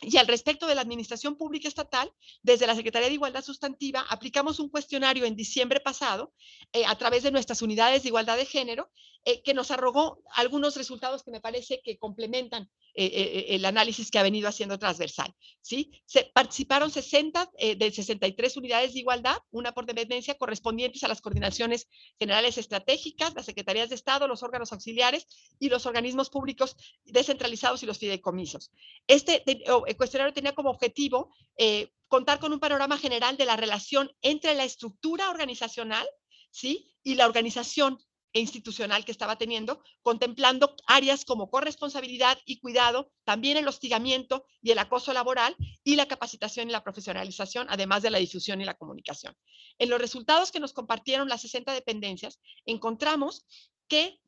Y al respecto de la administración pública estatal, desde la Secretaría de Igualdad Sustantiva aplicamos un cuestionario en diciembre pasado a través de nuestras unidades de igualdad de género, que nos arrojó algunos resultados que me parece que complementan el análisis que ha venido haciendo transversal, ¿sí? Participaron 60 de 63 unidades de igualdad, una por dependencia, correspondientes a las coordinaciones generales estratégicas, las secretarías de Estado, los órganos auxiliares y los organismos públicos descentralizados y los fideicomisos. Este cuestionario tenía como objetivo contar con un panorama general de la relación entre la estructura organizacional, ¿sí?, y la organización institucional que estaba teniendo, contemplando áreas como corresponsabilidad y cuidado, también el hostigamiento y el acoso laboral y la capacitación y la profesionalización, además de la difusión y la comunicación. En los resultados que nos compartieron las 60 dependencias, encontramos que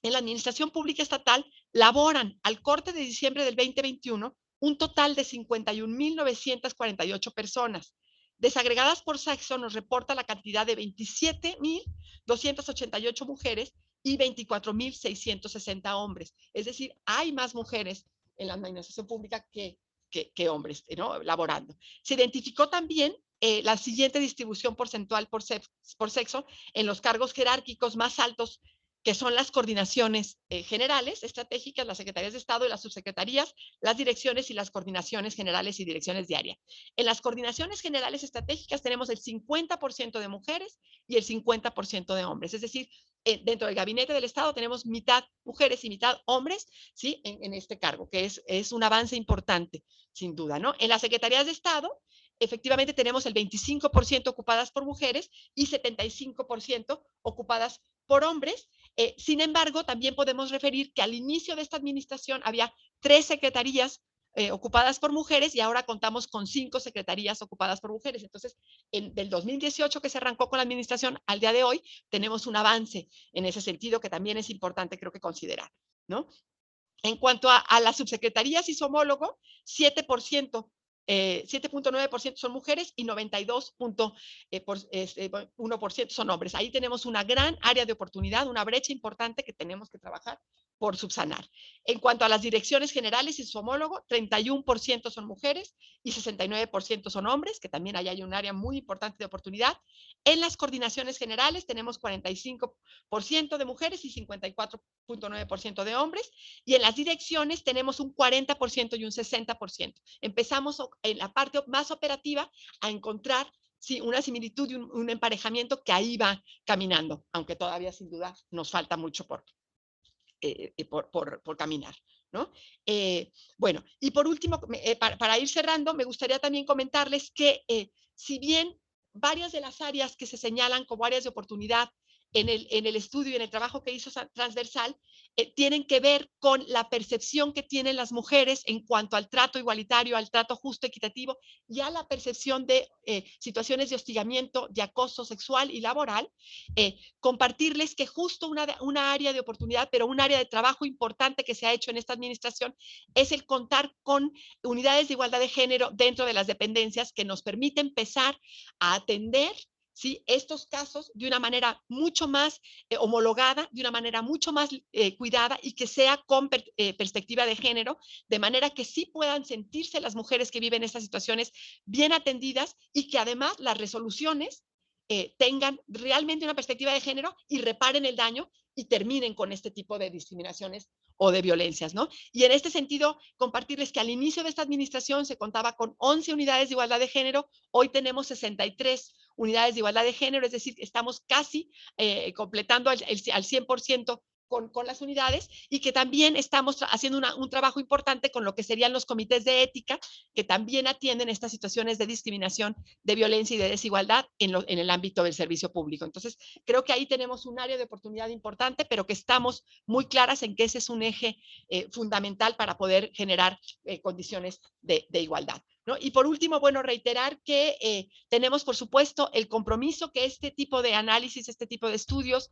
en la administración pública estatal laboran al corte de diciembre del 2021 un total de 51,948 personas. Desagregadas por sexo, nos reporta la cantidad de 27,288 mujeres y 24,660 hombres. Es decir, hay más mujeres en la administración pública que hombres, ¿no?, laborando. Se identificó también la siguiente distribución porcentual por sexo en los cargos jerárquicos más altos, que son las coordinaciones generales, estratégicas, las secretarías de Estado y las subsecretarías, las direcciones y las coordinaciones generales y direcciones de área. En las coordinaciones generales estratégicas tenemos el 50% de mujeres y el 50% de hombres. Es decir, dentro del gabinete del Estado tenemos mitad mujeres y mitad hombres, ¿sí?, en este cargo, que es un avance importante, sin duda, ¿no? En las secretarías de Estado, efectivamente tenemos el 25% ocupadas por mujeres y 75% ocupadas por hombres. Sin embargo, también podemos referir que al inicio de esta administración había 3 secretarías ocupadas por mujeres y ahora contamos con 5 secretarías ocupadas por mujeres. Entonces, del 2018 que se arrancó con la administración al día de hoy, tenemos un avance en ese sentido que también es importante, creo que considerar, ¿no? En cuanto a las subsecretarías y su homólogo, 7.9% son mujeres y 92.1% son hombres. Ahí tenemos una gran área de oportunidad, una brecha importante que tenemos que trabajar por subsanar. En cuanto a las direcciones generales y su homólogo, 31% son mujeres y 69% son hombres, que también ahí hay un área muy importante de oportunidad. En las coordinaciones generales tenemos 45% de mujeres y 54.9% de hombres, y en las direcciones tenemos un 40% y un 60%. Empezamos en la parte más operativa a encontrar, sí, una similitud y un emparejamiento que ahí va caminando, aunque todavía sin duda nos falta mucho por caminar, ¿no? Bueno, y por último, para ir cerrando, me gustaría también comentarles que si bien varias de las áreas que se señalan como áreas de oportunidad en el estudio y en el trabajo que hizo transversal, tienen que ver con la percepción que tienen las mujeres en cuanto al trato igualitario, al trato justo, equitativo y a la percepción de situaciones de hostigamiento, de acoso sexual y laboral. Compartirles que justo una área de oportunidad, pero un área de trabajo importante que se ha hecho en esta administración es el contar con unidades de igualdad de género dentro de las dependencias que nos permite empezar a atender, ¿sí?, estos casos de una manera mucho más homologada, de una manera mucho más cuidada y que sea con perspectiva de género, de manera que sí puedan sentirse las mujeres que viven estas situaciones bien atendidas y que además las resoluciones tengan realmente una perspectiva de género y reparen el daño y terminen con este tipo de discriminaciones o de violencias, ¿no? Y en este sentido, compartirles que al inicio de esta administración se contaba con 11 unidades de igualdad de género, hoy tenemos 63 unidades de igualdad de género, es decir, estamos casi completando al 100% con las unidades, y que también estamos haciendo un trabajo importante con lo que serían los comités de ética, que también atienden estas situaciones de discriminación, de violencia y de desigualdad en el ámbito del servicio público. Entonces, creo que ahí tenemos un área de oportunidad importante, pero que estamos muy claras en que ese es un eje fundamental para poder generar condiciones de igualdad, ¿no? Y por último, bueno, reiterar que tenemos, por supuesto, el compromiso que este tipo de análisis, este tipo de estudios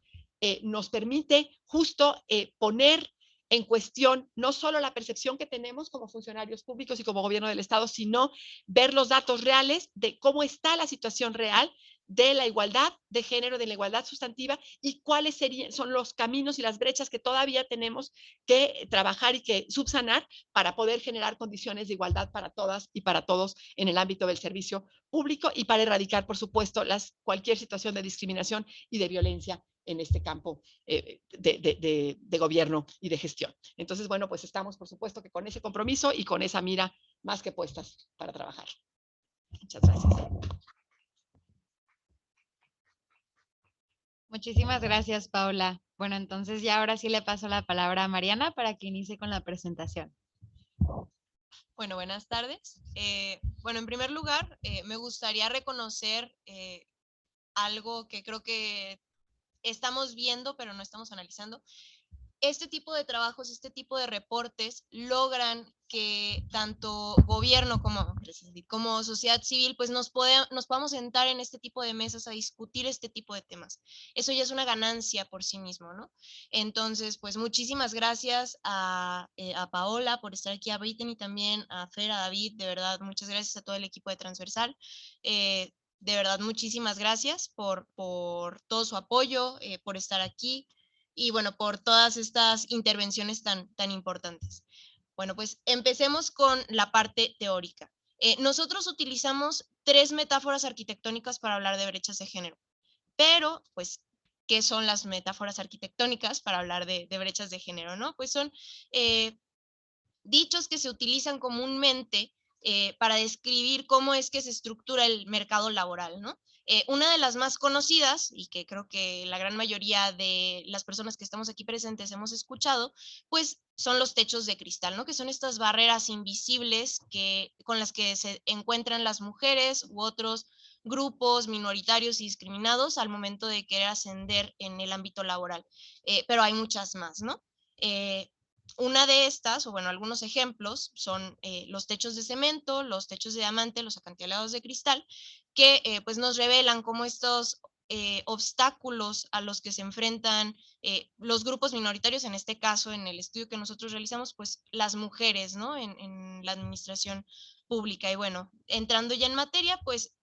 nos permite justo poner en cuestión no solo la percepción que tenemos como funcionarios públicos y como gobierno del Estado, sino ver los datos reales de cómo está la situación real de la igualdad de género, de la igualdad sustantiva, y cuáles son los caminos y las brechas que todavía tenemos que trabajar y que subsanar para poder generar condiciones de igualdad para todas y para todos en el ámbito del servicio público y para erradicar, por supuesto, cualquier situación de discriminación y de violencia en este campo de gobierno y de gestión. Entonces, bueno, pues estamos, por supuesto, que con ese compromiso y con esa mira más que puestas para trabajar. Muchas gracias. Muchísimas gracias, Paula. Bueno, entonces ya ahora sí le paso la palabra a Mariana para que inicie con la presentación. Bueno, buenas tardes. Bueno, en primer lugar, me gustaría reconocer algo que creo que estamos viendo, pero no estamos analizando. Este tipo de trabajos, este tipo de reportes logran que tanto gobierno como sociedad civil pues nos podamos sentar en este tipo de mesas a discutir este tipo de temas. Eso ya es una ganancia por sí mismo, ¿no? Entonces, pues muchísimas gracias a Paola por estar aquí, a Brittany también, a Fer, a David, de verdad, muchas gracias a todo el equipo de Transversal. De verdad, muchísimas gracias por todo su apoyo, por estar aquí y bueno, por todas estas intervenciones tan importantes. Bueno, pues empecemos con la parte teórica. Nosotros utilizamos 3 metáforas arquitectónicas para hablar de brechas de género, pero pues, ¿qué son las metáforas arquitectónicas para hablar de brechas de género, no? Pues son dichos que se utilizan comúnmente para describir cómo es que se estructura el mercado laboral, ¿no? Una de las más conocidas, y que creo que la gran mayoría de las personas que estamos aquí presentes hemos escuchado, pues son los techos de cristal, ¿no? Que son estas barreras invisibles con las que se encuentran las mujeres u otros grupos minoritarios y discriminados al momento de querer ascender en el ámbito laboral. Pero hay muchas más, ¿no? Una de estas, o bueno, algunos ejemplos, son los techos de cemento, los techos de diamante, los acantilados de cristal, que pues nos revelan cómo estos obstáculos a los que se enfrentan los grupos minoritarios, en este caso, en el estudio que nosotros realizamos, pues las mujeres, ¿no? En la administración pública. Y bueno, entrando ya en materia, pues,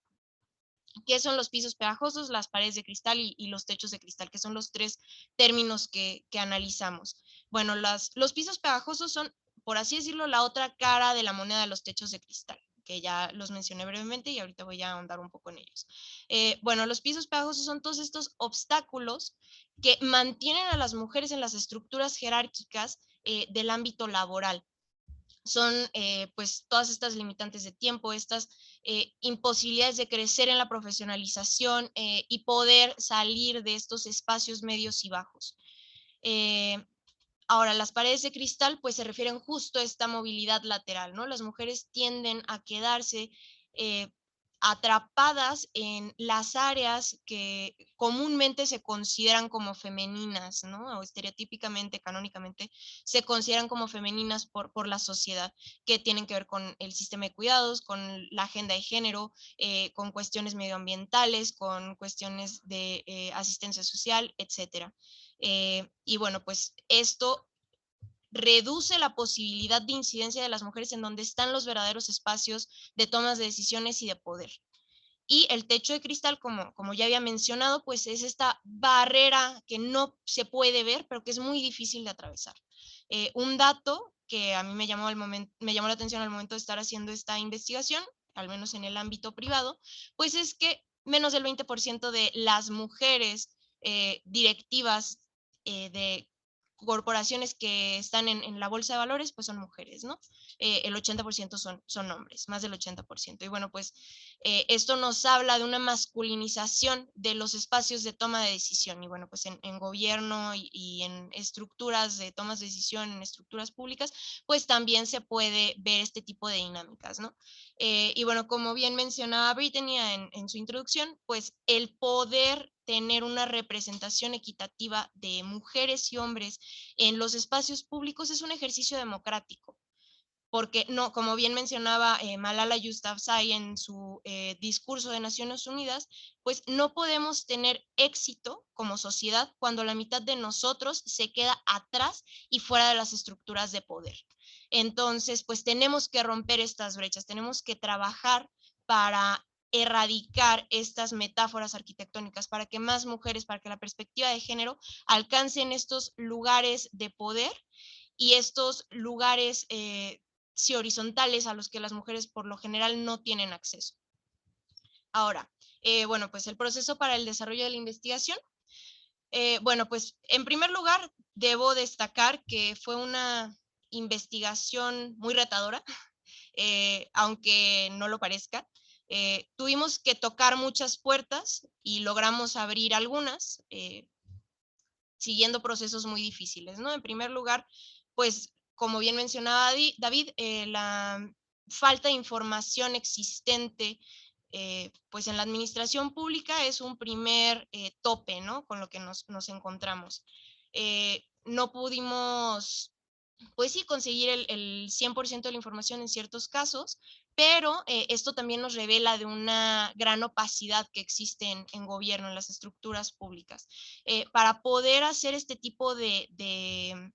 ¿qué son los pisos pegajosos, las paredes de cristal y los techos de cristal? Que son los 3 términos que analizamos. Bueno, los pisos pegajosos son, por así decirlo, la otra cara de la moneda de los techos de cristal, que ya los mencioné brevemente y ahorita voy a ahondar un poco en ellos. Bueno, los pisos pegajosos son todos estos obstáculos que mantienen a las mujeres en las estructuras jerárquicas del ámbito laboral. Son pues todas estas limitantes de tiempo, estas imposibilidades de crecer en la profesionalización y poder salir de estos espacios medios y bajos. Ahora, las paredes de cristal pues se refieren justo a esta movilidad lateral, ¿no? Las mujeres tienden a quedarse atrapadas en las áreas que comúnmente se consideran como femeninas, ¿no? O estereotípicamente, canónicamente, se consideran como femeninas por la sociedad, que tienen que ver con el sistema de cuidados, con la agenda de género, con cuestiones medioambientales, con cuestiones de asistencia social, etcétera. Y bueno, pues esto reduce la posibilidad de incidencia de las mujeres en donde están los verdaderos espacios de tomas de decisiones y de poder. Y el techo de cristal, como ya había mencionado, pues es esta barrera que no se puede ver, pero que es muy difícil de atravesar. Un dato que a mí me llamó la atención al momento de estar haciendo esta investigación, al menos en el ámbito privado, pues es que menos del 20% de las mujeres directivas de corporaciones que están en la bolsa de valores, pues son mujeres, ¿no? El 80% son hombres, más del 80%. Y bueno, pues esto nos habla de una masculinización de los espacios de toma de decisión. Y bueno, pues en gobierno y en estructuras de tomas de decisión, en estructuras públicas, pues también se puede ver este tipo de dinámicas, ¿no? Y bueno, como bien mencionaba Brittany en su introducción, pues el poder tener una representación equitativa de mujeres y hombres en los espacios públicos es un ejercicio democrático, porque no, como bien mencionaba Malala Yousafzai en su discurso de Naciones Unidas, pues no podemos tener éxito como sociedad cuando la mitad de nosotros se queda atrás y fuera de las estructuras de poder. Entonces, pues tenemos que romper estas brechas, tenemos que trabajar para erradicar estas metáforas arquitectónicas, para que más mujeres, para que la perspectiva de género alcancen estos lugares de poder y estos lugares sí, horizontales a los que las mujeres por lo general no tienen acceso. Ahora, bueno, pues el proceso para el desarrollo de la investigación, Bueno, pues en primer lugar, debo destacar que fue una investigación muy retadora, aunque no lo parezca. Tuvimos que tocar muchas puertas y logramos abrir algunas, siguiendo procesos muy difíciles, ¿no? En primer lugar, pues, como bien mencionaba David, la falta de información existente pues en la administración pública es un primer tope, ¿no? Con lo que nos encontramos. No pudimos, pues sí, conseguir el 100% de la información en ciertos casos, pero esto también nos revela de una gran opacidad que existe en gobierno, en las estructuras públicas. Para poder hacer este tipo de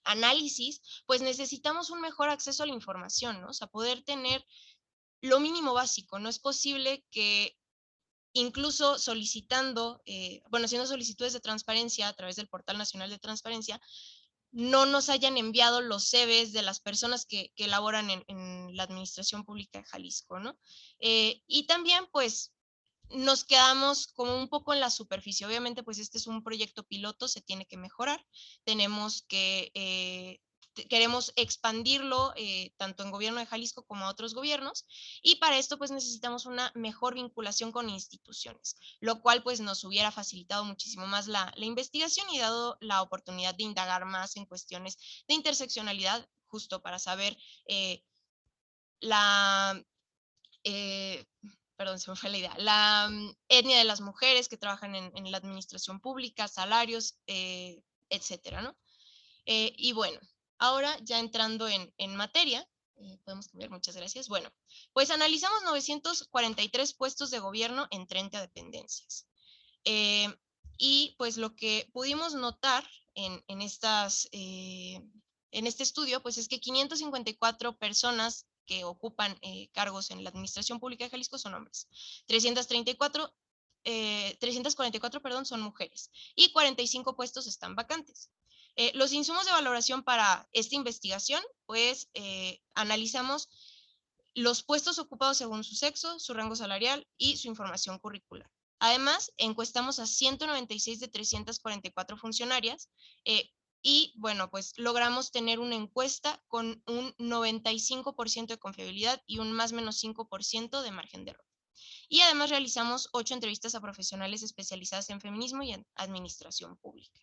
análisis, pues necesitamos un mejor acceso a la información, ¿no? O sea, poder tener lo mínimo básico. No es posible que incluso solicitando, bueno, haciendo solicitudes de transparencia a través del Portal Nacional de Transparencia, no nos hayan enviado los CVs de las personas que laboran en la Administración Pública de Jalisco, ¿no? Y también, pues, nos quedamos como un poco en la superficie. Obviamente, pues este es un proyecto piloto, se tiene que mejorar. Tenemos que, queremos expandirlo tanto en gobierno de Jalisco como a otros gobiernos, y para esto pues necesitamos una mejor vinculación con instituciones, lo cual pues nos hubiera facilitado muchísimo más la investigación y dado la oportunidad de indagar más en cuestiones de interseccionalidad, justo para saber la... perdón, se me fue la idea, la etnia de las mujeres que trabajan en la administración pública, salarios, etcétera, ¿no? Y bueno, ahora ya entrando en materia, podemos cambiar, muchas gracias. Bueno, pues analizamos 943 puestos de gobierno en 30 dependencias. Y pues lo que pudimos notar en este estudio, pues es que 554 personas que ocupan cargos en la administración pública de Jalisco son hombres, 344, 344 perdón, son mujeres, y 45 puestos están vacantes. Los insumos de valoración para esta investigación, pues analizamos los puestos ocupados según su sexo, su rango salarial y su información curricular. Además, encuestamos a 196 de 344 funcionarias y, bueno, pues logramos tener una encuesta con un 95% de confiabilidad y un más o menos 5% de margen de error. Y además realizamos 8 entrevistas a profesionales especializadas en feminismo y en administración pública.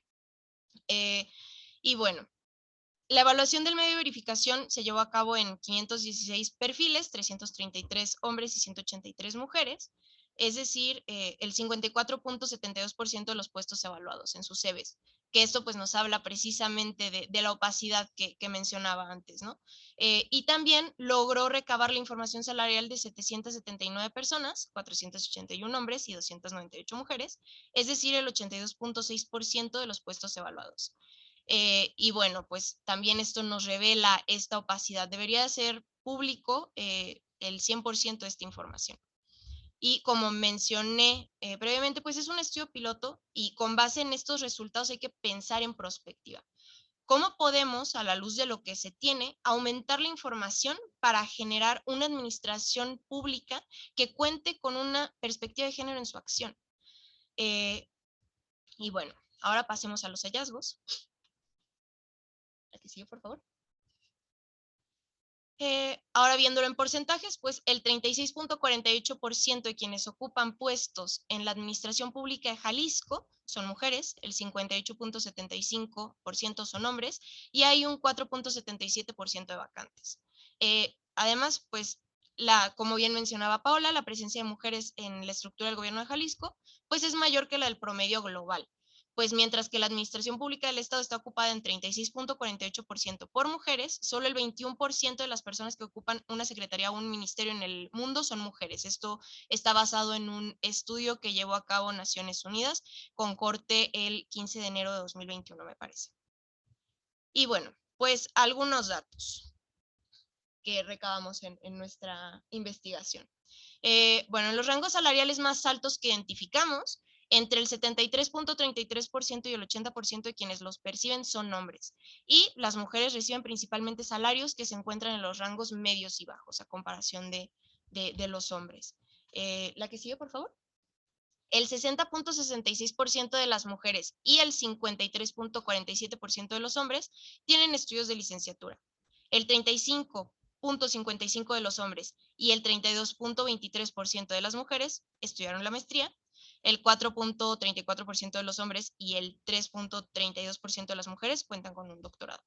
Y bueno, la evaluación del medio de verificación se llevó a cabo en 516 perfiles, 333 hombres y 183 mujeres, es decir, el 54.72% de los puestos evaluados en sus CVs, que esto pues nos habla precisamente de la opacidad que mencionaba antes, ¿no? Y también logró recabar la información salarial de 779 personas, 481 hombres y 298 mujeres, es decir, el 82.6% de los puestos evaluados. Y bueno, pues también esto nos revela esta opacidad. Debería ser público el 100% de esta información. Y como mencioné previamente, pues es un estudio piloto y con base en estos resultados hay que pensar en perspectiva. ¿Cómo podemos, a la luz de lo que se tiene, aumentar la información para generar una administración pública que cuente con una perspectiva de género en su acción? Y bueno, ahora pasemos a los hallazgos. La que sigue, por favor. Ahora viéndolo en porcentajes, pues el 36.48% de quienes ocupan puestos en la administración pública de Jalisco son mujeres, el 58.75% son hombres y hay un 4.77% de vacantes. Además, pues como bien mencionaba Paola, la presencia de mujeres en la estructura del gobierno de Jalisco pues es mayor que la del promedio global. Pues mientras que la administración pública del Estado está ocupada en 36.48% por mujeres, solo el 21% de las personas que ocupan una secretaría o un ministerio en el mundo son mujeres. Esto está basado en un estudio que llevó a cabo Naciones Unidas con corte el 15 de enero de 2021, me parece. Y bueno, pues algunos datos que recabamos en nuestra investigación. Bueno, los rangos salariales más altos que identificamos, entre el 73.33% y el 80% de quienes los perciben son hombres. Y las mujeres reciben principalmente salarios que se encuentran en los rangos medios y bajos, a comparación de los hombres. La que sigue, por favor. el 60.66% de las mujeres y el 53.47% de los hombres tienen estudios de licenciatura. El 35.55% de los hombres y el 32.23% de las mujeres estudiaron la maestría. El 4.34% de los hombres y el 3.32% de las mujeres cuentan con un doctorado.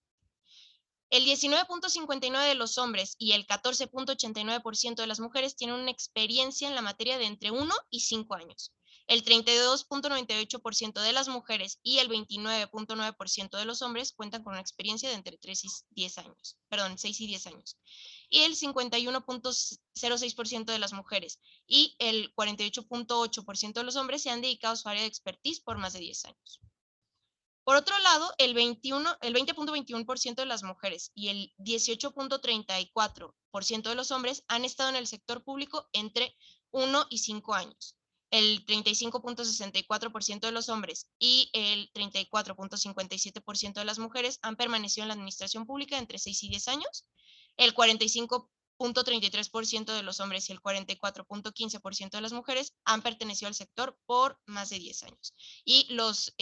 El 19.59% de los hombres y el 14.89% de las mujeres tienen una experiencia en la materia de entre 1 y 5 años. El 32.98% de las mujeres y el 29.9% de los hombres cuentan con una experiencia de entre 6 y 10 años. Y el 51.06% de las mujeres y el 48.8% de los hombres se han dedicado a su área de expertise por más de 10 años. Por otro lado, el 20.21% de las mujeres y el 18.34% de los hombres han estado en el sector público entre 1 y 5 años. El 35.64% de los hombres y el 34.57% de las mujeres han permanecido en la administración pública entre 6 y 10 años. El 45.33% de los hombres y el 44.15% de las mujeres han pertenecido al sector por más de 10 años. Y los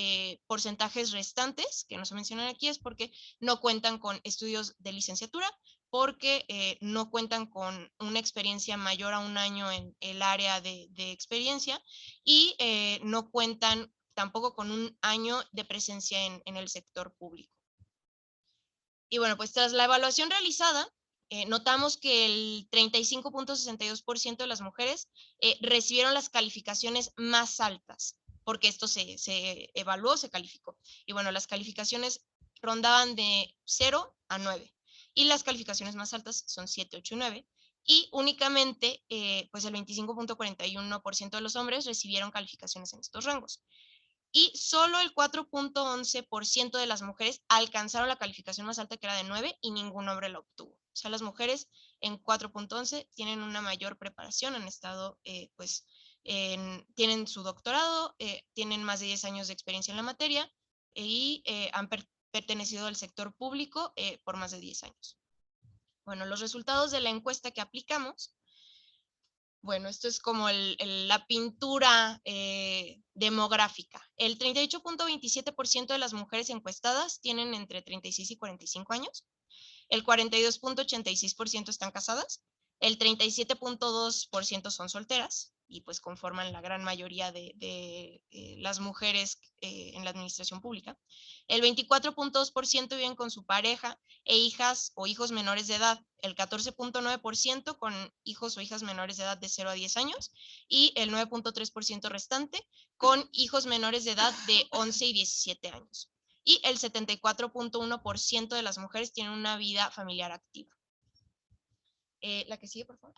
porcentajes restantes que no se mencionan aquí es porque no cuentan con estudios de licenciatura, porque no cuentan con una experiencia mayor a 1 año en el área de experiencia y no cuentan tampoco con 1 año de presencia en el sector público. Y bueno, pues tras la evaluación realizada, notamos que el 35.62% de las mujeres recibieron las calificaciones más altas, porque esto se evaluó, se calificó. Y bueno, las calificaciones rondaban de 0 a 9, y las calificaciones más altas son 7, 8 y 9, y únicamente pues el 25.41% de los hombres recibieron calificaciones en estos rangos. Y solo el 4.11% de las mujeres alcanzaron la calificación más alta, que era de 9, y ningún hombre la obtuvo. O sea, las mujeres en 4.11 tienen una mayor preparación, han estado, tienen su doctorado, tienen más de 10 años de experiencia en la materia y han pertenecido al sector público por más de 10 años. Bueno, los resultados de la encuesta que aplicamos. Bueno, esto es como la pintura demográfica. El 38.27% de las mujeres encuestadas tienen entre 36 y 45 años. El 42.86% están casadas. El 37.2% son solteras y pues conforman la gran mayoría de las mujeres en la administración pública. El 24.2% viven con su pareja e hijas o hijos menores de edad. El 14.9% con hijos o hijas menores de edad de 0 a 10 años y el 9.3% restante con hijos menores de edad de 11 y 17 años. Y el 74.1% de las mujeres tienen una vida familiar activa. La que sigue, por favor.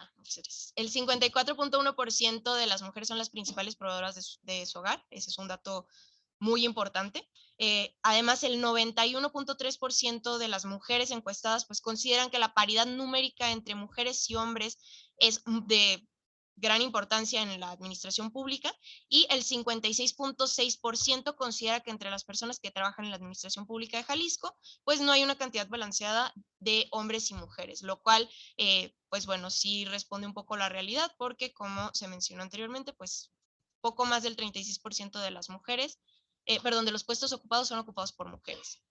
El 54.1% de las mujeres son las principales proveedoras de su hogar. Ese es un dato muy importante. Además, el 91.3% de las mujeres encuestadas pues consideran que la paridad numérica entre mujeres y hombres es de gran importancia en la administración pública, y el 56.6% considera que entre las personas que trabajan en la administración pública de Jalisco, pues no hay una cantidad balanceada de hombres y mujeres, lo cual, pues bueno, sí responde un poco a la realidad, porque como se mencionó anteriormente, pues poco más del 36% de las mujeres, de los puestos ocupados son ocupados por mujeres.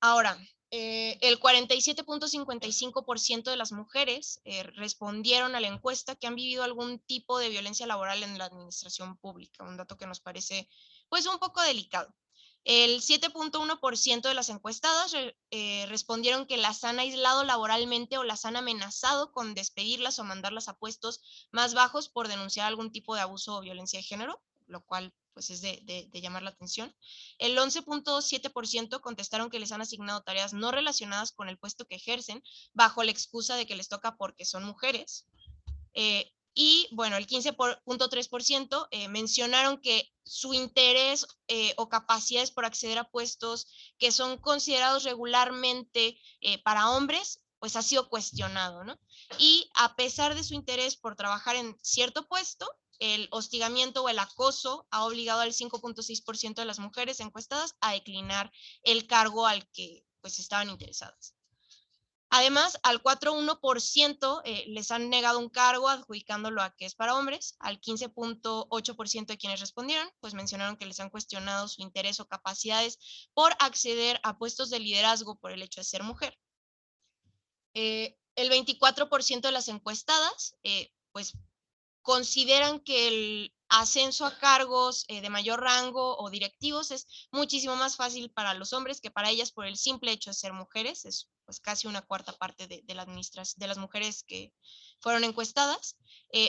Ahora, el 47.55% de las mujeres respondieron a la encuesta que han vivido algún tipo de violencia laboral en la administración pública, un dato que nos parece pues un poco delicado. El 7.1% de las encuestadas respondieron que las han aislado laboralmente o las han amenazado con despedirlas o mandarlas a puestos más bajos por denunciar algún tipo de abuso o violencia de género, lo cual pues es de llamar la atención. El 11.7% contestaron que les han asignado tareas no relacionadas con el puesto que ejercen, bajo la excusa de que les toca porque son mujeres. Y bueno, el 15.3% mencionaron que su interés o capacidades por acceder a puestos que son considerados regularmente para hombres, pues ha sido cuestionado, ¿no? Y a pesar de su interés por trabajar en cierto puesto, el hostigamiento o el acoso ha obligado al 5.6% de las mujeres encuestadas a declinar el cargo al que pues estaban interesadas. Además, al 4,1% les han negado un cargo adjudicándolo a que es para hombres. Al 15,8% de quienes respondieron, pues mencionaron que les han cuestionado su interés o capacidades por acceder a puestos de liderazgo por el hecho de ser mujer. El 24% de las encuestadas, pues consideran que el ascenso a cargos de mayor rango o directivos es muchísimo más fácil para los hombres que para ellas por el simple hecho de ser mujeres. Es pues casi una cuarta parte de las mujeres que fueron encuestadas.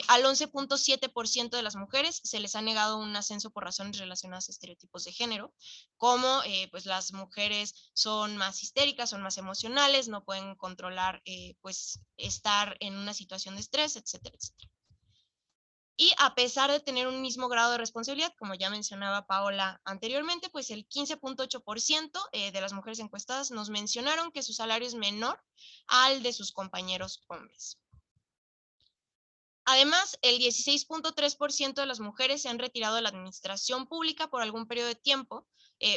Al 11,7% de las mujeres se les ha negado un ascenso por razones relacionadas a estereotipos de género, como pues las mujeres son más histéricas, son más emocionales, no pueden controlar pues estar en una situación de estrés, etcétera, etcétera. Y a pesar de tener un mismo grado de responsabilidad, como ya mencionaba Paola anteriormente, pues el 15,8% de las mujeres encuestadas nos mencionaron que su salario es menor al de sus compañeros hombres. Además, el 16,3% de las mujeres se han retirado de la administración pública por algún periodo de tiempo,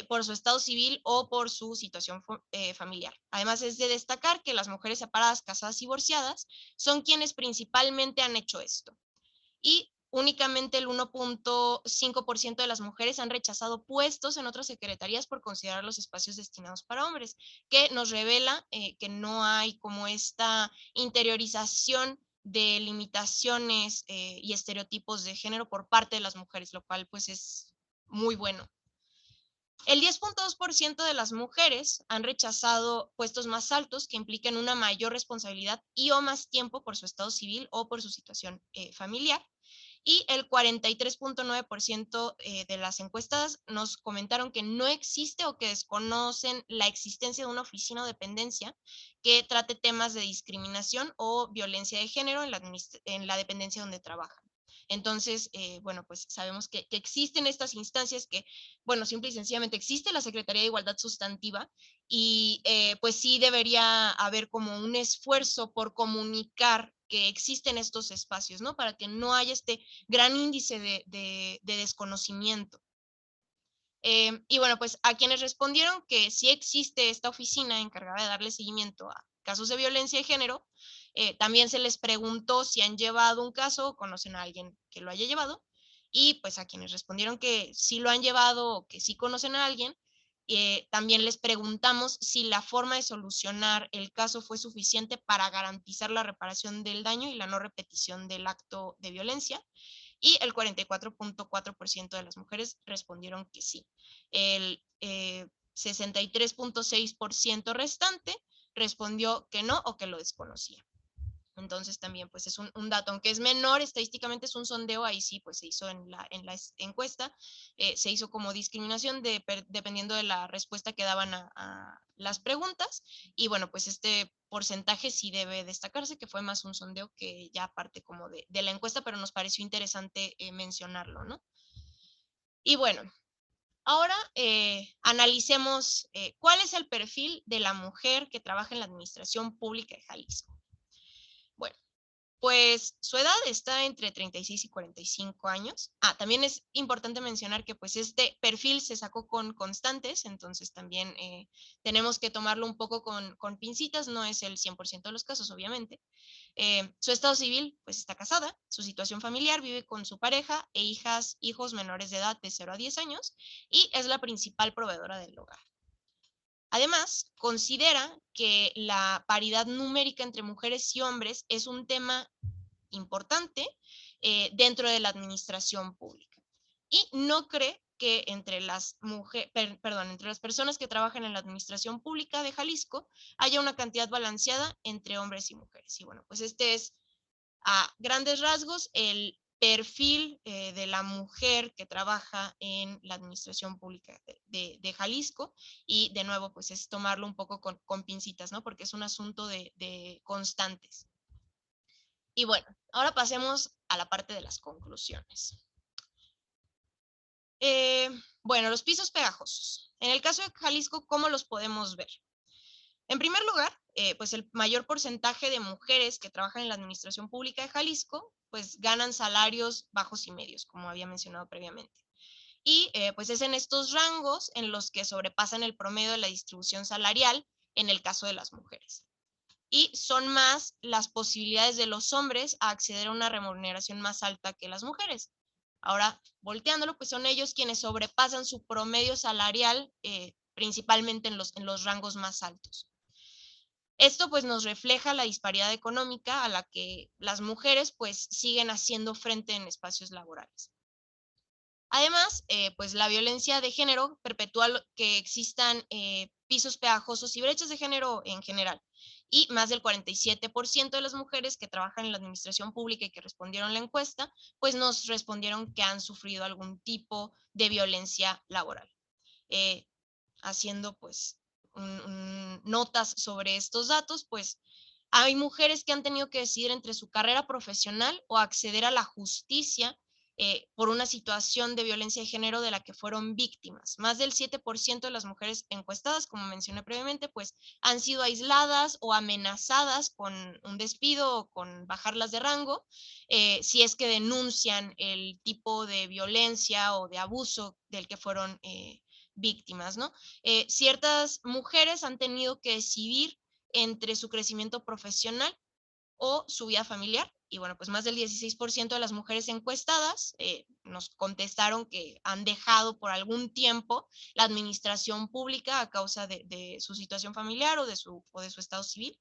por su estado civil o por su situación familiar. Además, es de destacar que las mujeres separadas, casadas y divorciadas son quienes principalmente han hecho esto. Y únicamente el 1,5% de las mujeres han rechazado puestos en otras secretarías por considerar los espacios destinados para hombres, que nos revela que no hay como esta interiorización de limitaciones y estereotipos de género por parte de las mujeres, lo cual pues es muy bueno. El 10,2% de las mujeres han rechazado puestos más altos que impliquen una mayor responsabilidad y o más tiempo por su estado civil o por su situación familiar. Y el 43,9% de las encuestadas nos comentaron que no existe o que desconocen la existencia de una oficina o dependencia que trate temas de discriminación o violencia de género en la dependencia donde trabajan. Entonces, bueno, pues sabemos que existen estas instancias que, bueno, simple y sencillamente existe la Secretaría de Igualdad Sustantiva y pues sí debería haber como un esfuerzo por comunicar que existen estos espacios, ¿no? Para que no haya este gran índice de desconocimiento. Y bueno, pues a quienes respondieron que sí existe esta oficina encargada de darle seguimiento a casos de violencia de género, también se les preguntó si han llevado un caso o conocen a alguien que lo haya llevado, y pues a quienes respondieron que sí lo han llevado o que sí conocen a alguien, también les preguntamos si la forma de solucionar el caso fue suficiente para garantizar la reparación del daño y la no repetición del acto de violencia, y el 44,4% de las mujeres respondieron que sí. El 63,6% restante respondió que no o que lo desconocía. Entonces también pues es un dato, aunque es menor estadísticamente, es un sondeo, ahí sí pues se hizo en la encuesta, se hizo como discriminación dependiendo de la respuesta que daban a las preguntas, y bueno, pues este porcentaje sí debe destacarse, que fue más un sondeo que ya parte como de la encuesta, pero nos pareció interesante mencionarlo, ¿no? Y bueno, ahora analicemos cuál es el perfil de la mujer que trabaja en la administración pública de Jalisco. Bueno, pues su edad está entre 36 y 45 años. También es importante mencionar que pues este perfil se sacó con constantes, entonces también tenemos que tomarlo un poco con pincitas, no es el 100% de los casos, obviamente. Su estado civil, pues está casada, su situación familiar, vive con su pareja e hijos menores de edad de 0 a 10 años, y es la principal proveedora del hogar. Además, considera que la paridad numérica entre mujeres y hombres es un tema importante dentro de la administración pública. Y no cree que entre las personas que trabajan en la administración pública de Jalisco haya una cantidad balanceada entre hombres y mujeres. Y bueno, pues este es a grandes rasgos el perfil de la mujer que trabaja en la administración pública de Jalisco, y de nuevo pues es tomarlo un poco con pincitas, ¿no? Porque es un asunto de constantes. Y bueno, ahora pasemos a la parte de las conclusiones. Bueno, los pisos pegajosos. En el caso de Jalisco, ¿cómo los podemos ver? En primer lugar, pues el mayor porcentaje de mujeres que trabajan en la administración pública de Jalisco, pues ganan salarios bajos y medios, como había mencionado previamente. Y pues es en estos rangos en los que sobrepasan el promedio de la distribución salarial en el caso de las mujeres. y son más las posibilidades de los hombres a acceder a una remuneración más alta que las mujeres. Ahora, volteándolo, pues son ellos quienes sobrepasan su promedio salarial, principalmente en los rangos más altos. Esto pues nos refleja la disparidad económica a la que las mujeres pues siguen haciendo frente en espacios laborales. Además, pues la violencia de género perpetúa que existan pisos pegajosos y brechas de género en general. Y más del 47% de las mujeres que trabajan en la administración pública y que respondieron a la encuesta, pues nos respondieron que han sufrido algún tipo de violencia laboral. Haciendo pues notas sobre estos datos, pues hay mujeres que han tenido que decidir entre su carrera profesional o acceder a la justicia por una situación de violencia de género de la que fueron víctimas. Más del 7% de las mujeres encuestadas, como mencioné previamente, pues han sido aisladas o amenazadas con un despido o con bajarlas de rango, si es que denuncian el tipo de violencia o de abuso del que fueron víctimas, ¿no? Ciertas mujeres han tenido que decidir entre su crecimiento profesional o su vida familiar. Y bueno, pues más del 16% de las mujeres encuestadas nos contestaron que han dejado por algún tiempo la administración pública a causa de su situación familiar o de su estado civil.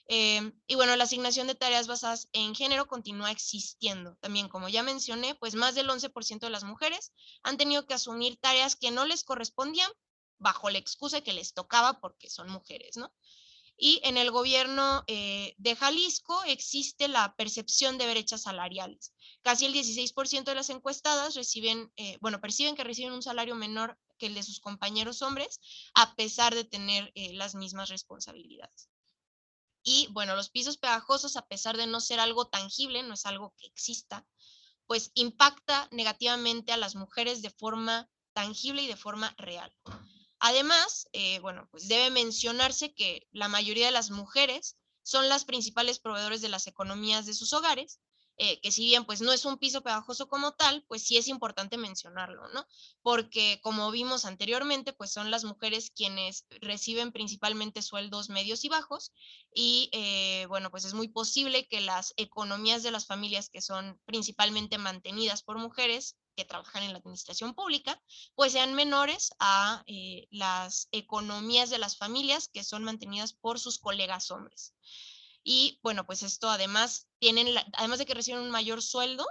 Y bueno, la asignación de tareas basadas en género continúa existiendo. También, como ya mencioné, pues más del 11% de las mujeres han tenido que asumir tareas que no les correspondían bajo la excusa que les tocaba porque son mujeres, ¿no? Y en el gobierno de Jalisco existe la percepción de brechas salariales. Casi el 16% de las encuestadas perciben que reciben un salario menor que el de sus compañeros hombres, a pesar de tener las mismas responsabilidades. Y bueno, los pisos pegajosos, a pesar de no ser algo tangible, no es algo que exista, pues impacta negativamente a las mujeres de forma tangible y de forma real. Además, bueno, pues debe mencionarse que la mayoría de las mujeres son las principales proveedores de las economías de sus hogares, que si bien pues no es un piso pegajoso como tal, pues sí es importante mencionarlo, ¿no? Porque como vimos anteriormente, pues son las mujeres quienes reciben principalmente sueldos medios y bajos y bueno, pues es muy posible que las economías de las familias que son principalmente mantenidas por mujeres que trabajan en la administración pública, pues sean menores a las economías de las familias que son mantenidas por sus colegas hombres. Y bueno, pues esto además además de que reciben un mayor sueldo,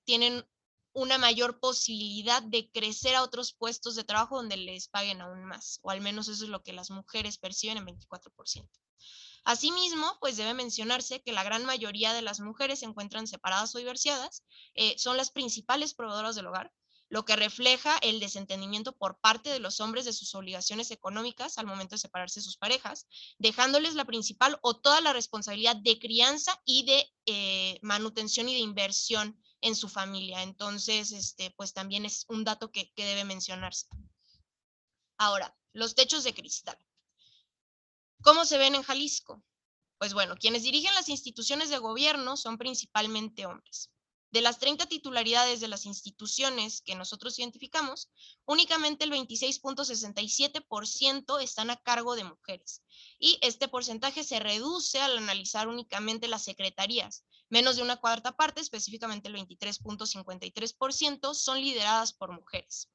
tienen una mayor posibilidad de crecer a otros puestos de trabajo donde les paguen aún más, o al menos eso es lo que las mujeres perciben en 24%. Asimismo, pues debe mencionarse que la gran mayoría de las mujeres se encuentran separadas o divorciadas, son las principales proveedoras del hogar, lo que refleja el desentendimiento por parte de los hombres de sus obligaciones económicas al momento de separarse de sus parejas, dejándoles la principal o toda la responsabilidad de crianza y de manutención y de inversión en su familia. Entonces, pues también es un dato que debe mencionarse. Ahora, los techos de cristal. ¿Cómo se ven en Jalisco? Pues bueno, quienes dirigen las instituciones de gobierno son principalmente hombres. De las 30 titularidades de las instituciones que nosotros identificamos, únicamente el 26.67% están a cargo de mujeres. Y este porcentaje se reduce al analizar únicamente las secretarías. Menos de una cuarta parte, específicamente el 23.53%, son lideradas por mujeres.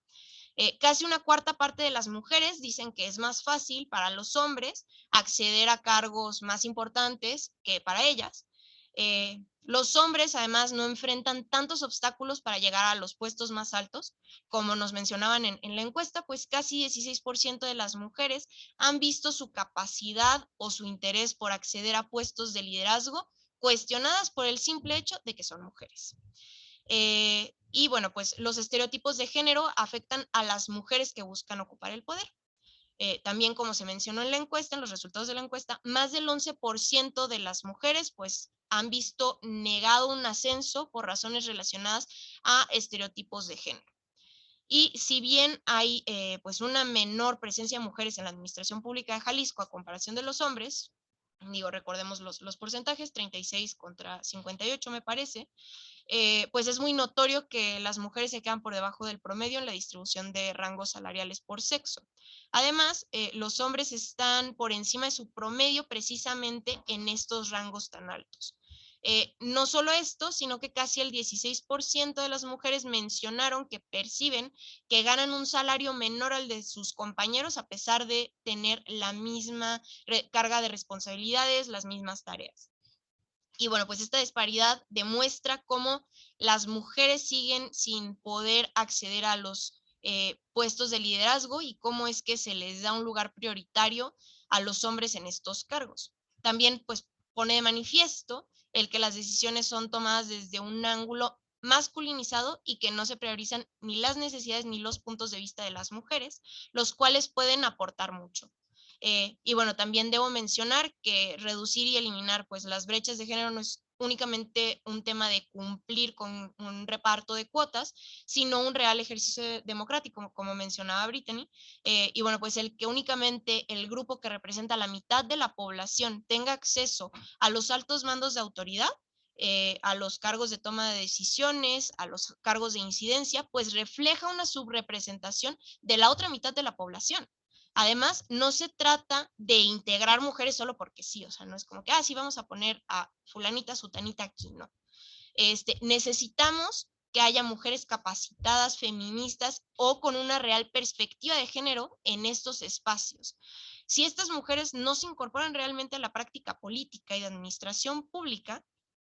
Casi una cuarta parte de las mujeres dicen que es más fácil para los hombres acceder a cargos más importantes que para ellas. Los hombres además no enfrentan tantos obstáculos para llegar a los puestos más altos, como nos mencionaban en la encuesta, pues casi 16% de las mujeres han visto su capacidad o su interés por acceder a puestos de liderazgo cuestionadas por el simple hecho de que son mujeres. Y bueno, pues los estereotipos de género afectan a las mujeres que buscan ocupar el poder. También, como se mencionó en la encuesta, en los resultados de la encuesta, más del 11% de las mujeres pues han visto negado un ascenso por razones relacionadas a estereotipos de género. Y si bien hay pues una menor presencia de mujeres en la administración pública de Jalisco a comparación de los hombres, recordemos los porcentajes, 36 contra 58 me parece, pues es muy notorio que las mujeres se quedan por debajo del promedio en la distribución de rangos salariales por sexo. Además, los hombres están por encima de su promedio precisamente en estos rangos tan altos. No solo esto, sino que casi el 16% de las mujeres mencionaron que perciben que ganan un salario menor al de sus compañeros a pesar de tener la misma carga de responsabilidades, las mismas tareas. Y bueno, pues esta disparidad demuestra cómo las mujeres siguen sin poder acceder a los puestos de liderazgo y cómo es que se les da un lugar prioritario a los hombres en estos cargos. También pues pone de manifiesto el que las decisiones son tomadas desde un ángulo masculinizado y que no se priorizan ni las necesidades ni los puntos de vista de las mujeres, los cuales pueden aportar mucho. Y bueno, también debo mencionar que reducir y eliminar pues las brechas de género no es únicamente un tema de cumplir con un reparto de cuotas, sino un real ejercicio democrático, como mencionaba Brittany. Y bueno, pues el que únicamente el grupo que representa la mitad de la población tenga acceso a los altos mandos de autoridad, a los cargos de toma de decisiones, a los cargos de incidencia, pues refleja una subrepresentación de la otra mitad de la población. Además, no se trata de integrar mujeres solo porque sí, o sea, no es como que, sí, vamos a poner a fulanita, sutanita aquí, no. Necesitamos que haya mujeres capacitadas, feministas o con una real perspectiva de género en estos espacios. Si estas mujeres no se incorporan realmente a la práctica política y de administración pública,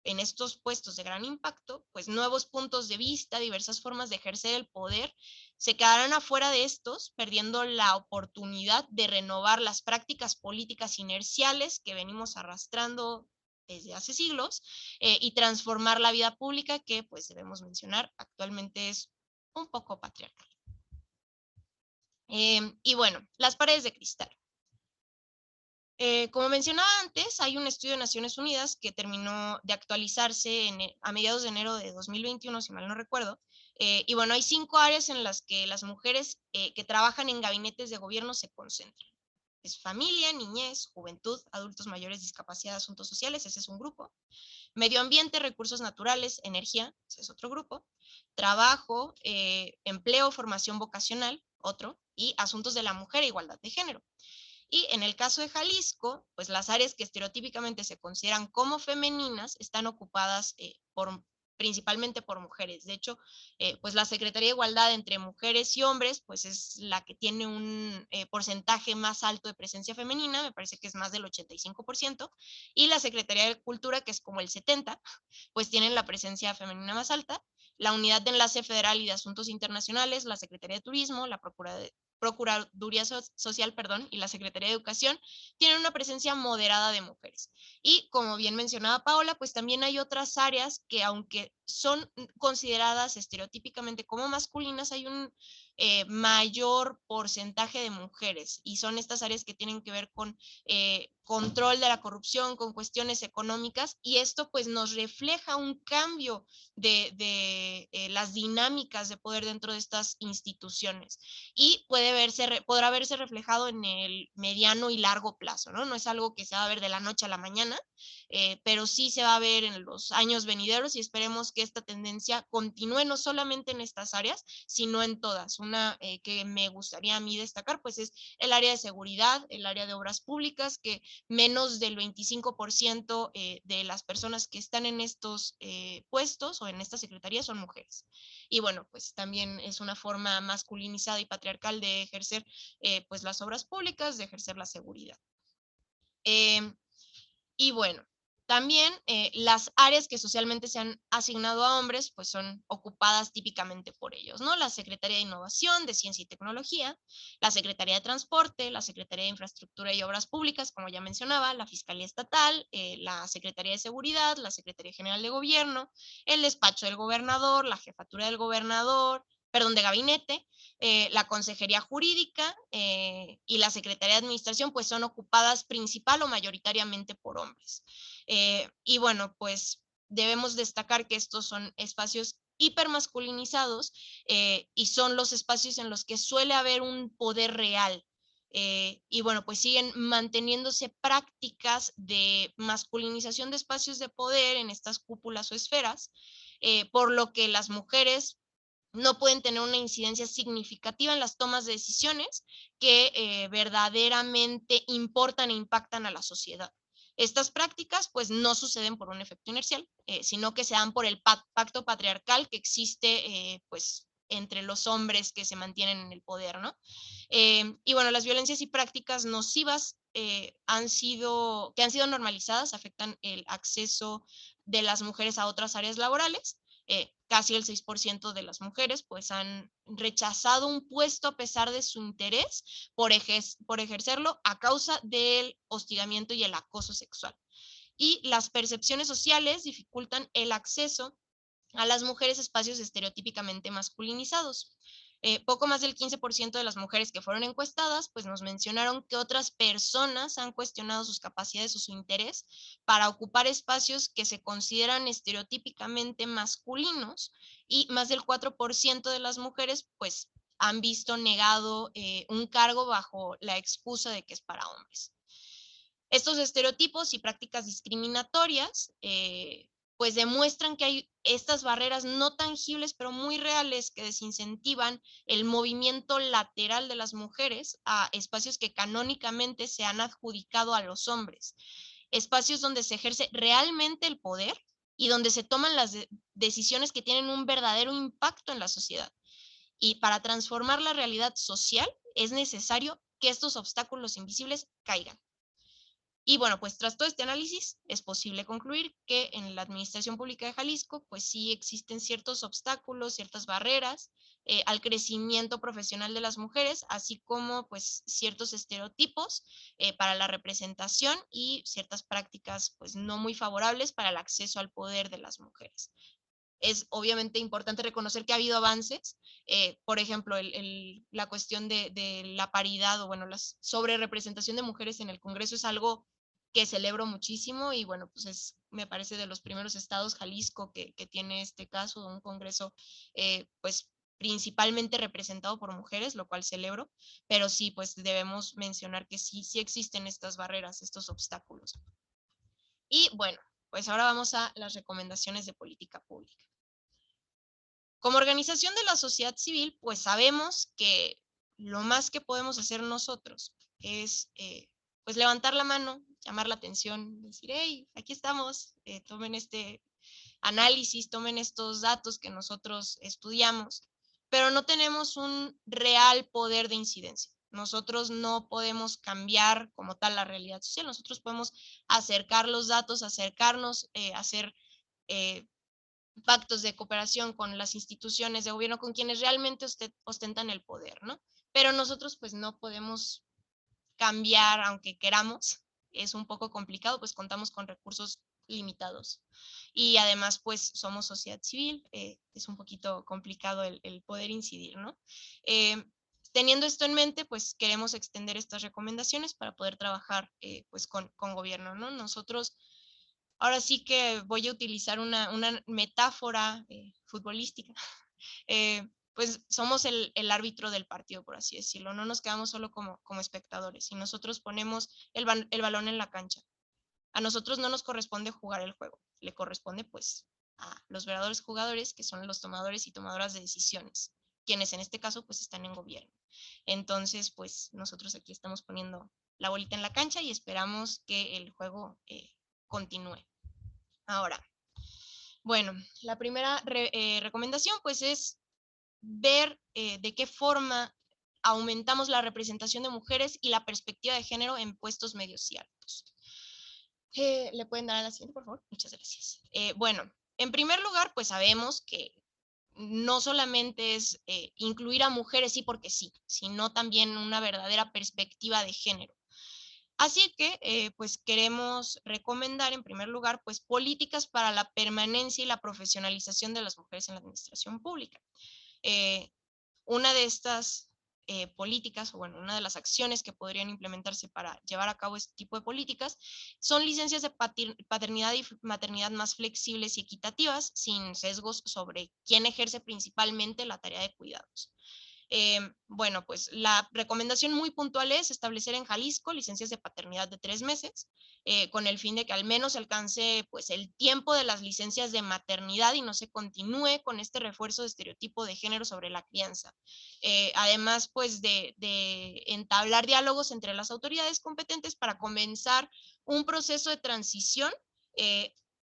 en estos puestos de gran impacto, pues nuevos puntos de vista, diversas formas de ejercer el poder, se quedarán afuera de estos, perdiendo la oportunidad de renovar las prácticas políticas inerciales que venimos arrastrando desde hace siglos y transformar la vida pública que, pues debemos mencionar, actualmente es un poco patriarcal. Y bueno, las paredes de cristal. Como mencionaba antes, hay un estudio de Naciones Unidas que terminó de actualizarse a mediados de enero de 2021, si mal no recuerdo. Y bueno, hay 5 áreas en las que las mujeres que trabajan en gabinetes de gobierno se concentran. Es familia, niñez, juventud, adultos mayores, discapacidad, asuntos sociales, ese es un grupo. Medio ambiente, recursos naturales, energía, ese es otro grupo. Trabajo, empleo, formación vocacional, otro. Y asuntos de la mujer e igualdad de género. Y en el caso de Jalisco, pues las áreas que estereotípicamente se consideran como femeninas están ocupadas principalmente por mujeres. De hecho, pues la Secretaría de Igualdad entre mujeres y hombres, pues es la que tiene un porcentaje más alto de presencia femenina, me parece que es más del 85%, y la Secretaría de Cultura, que es como el 70%, pues tienen la presencia femenina más alta. La Unidad de Enlace Federal y de Asuntos Internacionales, la Secretaría de Turismo, la Procuraduría Social, y la Secretaría de Educación tienen una presencia moderada de mujeres. Y como bien mencionaba Paola, pues también hay otras áreas que aunque son consideradas estereotípicamente como masculinas, hay un mayor porcentaje de mujeres y son estas áreas que tienen que ver con control de la corrupción, con cuestiones económicas, y esto pues nos refleja un cambio de las dinámicas de poder dentro de estas instituciones y podrá verse reflejado en el mediano y largo plazo, ¿no? No es algo que se va a ver de la noche a la mañana, pero sí se va a ver en los años venideros y esperemos que esta tendencia continúe no solamente en estas áreas, sino en todas. Una que me gustaría a mí destacar, pues es el área de seguridad, el área de obras públicas, que menos del 25% de las personas que están en estos puestos o en esta secretaría son mujeres. Y bueno, pues también es una forma masculinizada y patriarcal de ejercer pues las obras públicas, de ejercer la seguridad. Y bueno, también las áreas que socialmente se han asignado a hombres, pues son ocupadas típicamente por ellos, ¿no? La Secretaría de Innovación, de Ciencia y Tecnología, la Secretaría de Transporte, la Secretaría de Infraestructura y Obras Públicas, como ya mencionaba, la Fiscalía Estatal, la Secretaría de Seguridad, la Secretaría General de Gobierno, el Despacho del Gobernador, la Jefatura del Gobernador, de gabinete, la Consejería Jurídica y la Secretaría de Administración, pues son ocupadas principal o mayoritariamente por hombres. Y bueno, pues debemos destacar que estos son espacios hipermasculinizados y son los espacios en los que suele haber un poder real Y bueno, pues siguen manteniéndose prácticas de masculinización de espacios de poder en estas cúpulas o esferas, por lo que las mujeres no pueden tener una incidencia significativa en las tomas de decisiones que verdaderamente importan e impactan a la sociedad. Estas prácticas pues no suceden por un efecto inercial, sino que se dan por el pacto patriarcal que existe pues entre los hombres que se mantienen en el poder, ¿no? Y bueno, las violencias y prácticas nocivas que han sido normalizadas afectan el acceso de las mujeres a otras áreas laborales. Casi el 6% de las mujeres pues han rechazado un puesto a pesar de su interés por ejercerlo a causa del hostigamiento y el acoso sexual. Y las percepciones sociales dificultan el acceso a las mujeres a espacios estereotípicamente masculinizados. Poco más del 15% de las mujeres que fueron encuestadas pues nos mencionaron que otras personas han cuestionado sus capacidades o su interés para ocupar espacios que se consideran estereotípicamente masculinos, y más del 4% de las mujeres pues han visto negado un cargo bajo la excusa de que es para hombres. Estos estereotipos y prácticas discriminatorias pues demuestran que hay estas barreras no tangibles, pero muy reales, que desincentivan el movimiento lateral de las mujeres a espacios que canónicamente se han adjudicado a los hombres, espacios donde se ejerce realmente el poder y donde se toman las decisiones que tienen un verdadero impacto en la sociedad. Y para transformar la realidad social es necesario que estos obstáculos invisibles caigan. Y bueno, pues tras todo este análisis es posible concluir que en la Administración Pública de Jalisco pues sí existen ciertos obstáculos, ciertas barreras al crecimiento profesional de las mujeres, así como pues ciertos estereotipos para la representación y ciertas prácticas pues no muy favorables para el acceso al poder de las mujeres. Es obviamente importante reconocer que ha habido avances, por ejemplo, la cuestión de la paridad o bueno, la sobrerepresentación de mujeres en el Congreso es algo que celebro muchísimo y bueno, pues me parece de los primeros estados, Jalisco, que tiene este caso, un Congreso pues principalmente representado por mujeres, lo cual celebro, pero sí, pues debemos mencionar que sí existen estas barreras, estos obstáculos. Y bueno, pues ahora vamos a las recomendaciones de política pública. Como organización de la sociedad civil, pues sabemos que lo más que podemos hacer nosotros es pues levantar la mano, llamar la atención, decir, hey, aquí estamos, tomen este análisis, tomen estos datos que nosotros estudiamos, pero no tenemos un real poder de incidencia. Nosotros no podemos cambiar como tal la realidad social, nosotros podemos acercar los datos, acercarnos, hacer pactos de cooperación con las instituciones de gobierno, con quienes realmente ostentan el poder, ¿no? Pero nosotros pues no podemos cambiar aunque queramos, es un poco complicado, pues contamos con recursos limitados. Y además pues somos sociedad civil, es un poquito complicado el poder incidir, ¿no? Teniendo esto en mente, pues queremos extender estas recomendaciones para poder trabajar pues con gobierno, ¿no? Nosotros ahora sí que voy a utilizar una metáfora futbolística. Pues somos el árbitro del partido, por así decirlo. No nos quedamos solo como espectadores y nosotros ponemos el balón en la cancha. A nosotros no nos corresponde jugar el juego, le corresponde pues a los verdaderos jugadores, que son los tomadores y tomadoras de decisiones, quienes en este caso pues están en gobierno. Entonces pues nosotros aquí estamos poniendo la bolita en la cancha y esperamos que el juego continúe. Ahora, bueno, la primera recomendación pues es ver de qué forma aumentamos la representación de mujeres y la perspectiva de género en puestos medios y altos. ¿Le pueden dar a la siguiente, por favor? Muchas gracias. Bueno, en primer lugar, pues sabemos que no solamente es incluir a mujeres sí porque sí, sino también una verdadera perspectiva de género. Así que, pues queremos recomendar en primer lugar, pues políticas para la permanencia y la profesionalización de las mujeres en la administración pública. Una de estas políticas, o bueno, una de las acciones que podrían implementarse para llevar a cabo este tipo de políticas son licencias de paternidad y maternidad más flexibles y equitativas, sin sesgos sobre quién ejerce principalmente la tarea de cuidados. Bueno, pues la recomendación muy puntual es establecer en Jalisco licencias de paternidad de 3 meses, con el fin de que al menos se alcance pues el tiempo de las licencias de maternidad y no se continúe con este refuerzo de estereotipo de género sobre la crianza. Además, pues de entablar diálogos entre las autoridades competentes para comenzar un proceso de transición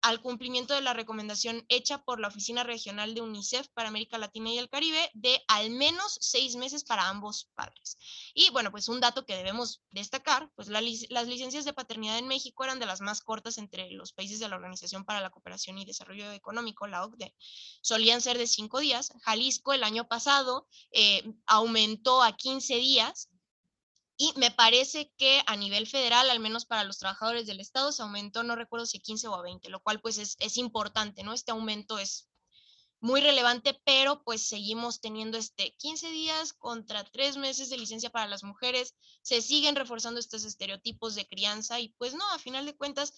al cumplimiento de la recomendación hecha por la Oficina Regional de UNICEF para América Latina y el Caribe de al menos 6 meses para ambos padres. Y bueno, pues un dato que debemos destacar, pues las licencias de paternidad en México eran de las más cortas entre los países de la Organización para la Cooperación y Desarrollo Económico, la OCDE. Solían ser de 5 días. Jalisco el año pasado aumentó a 15 días. Y me parece que a nivel federal, al menos para los trabajadores del Estado, se aumentó, no recuerdo si 15 o a 20, lo cual pues es importante, ¿no? Este aumento es muy relevante, pero pues seguimos teniendo 15 días contra 3 meses de licencia para las mujeres, se siguen reforzando estos estereotipos de crianza y pues no, a final de cuentas,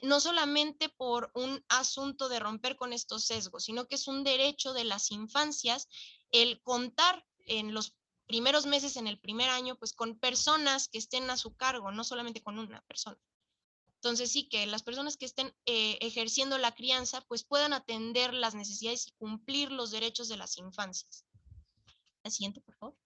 no solamente por un asunto de romper con estos sesgos, sino que es un derecho de las infancias el contar en los primeros meses, en el primer año, pues con personas que estén a su cargo, no solamente con una persona. Entonces sí, que las personas que estén ejerciendo la crianza pues puedan atender las necesidades y cumplir los derechos de las infancias. La siguiente, por favor.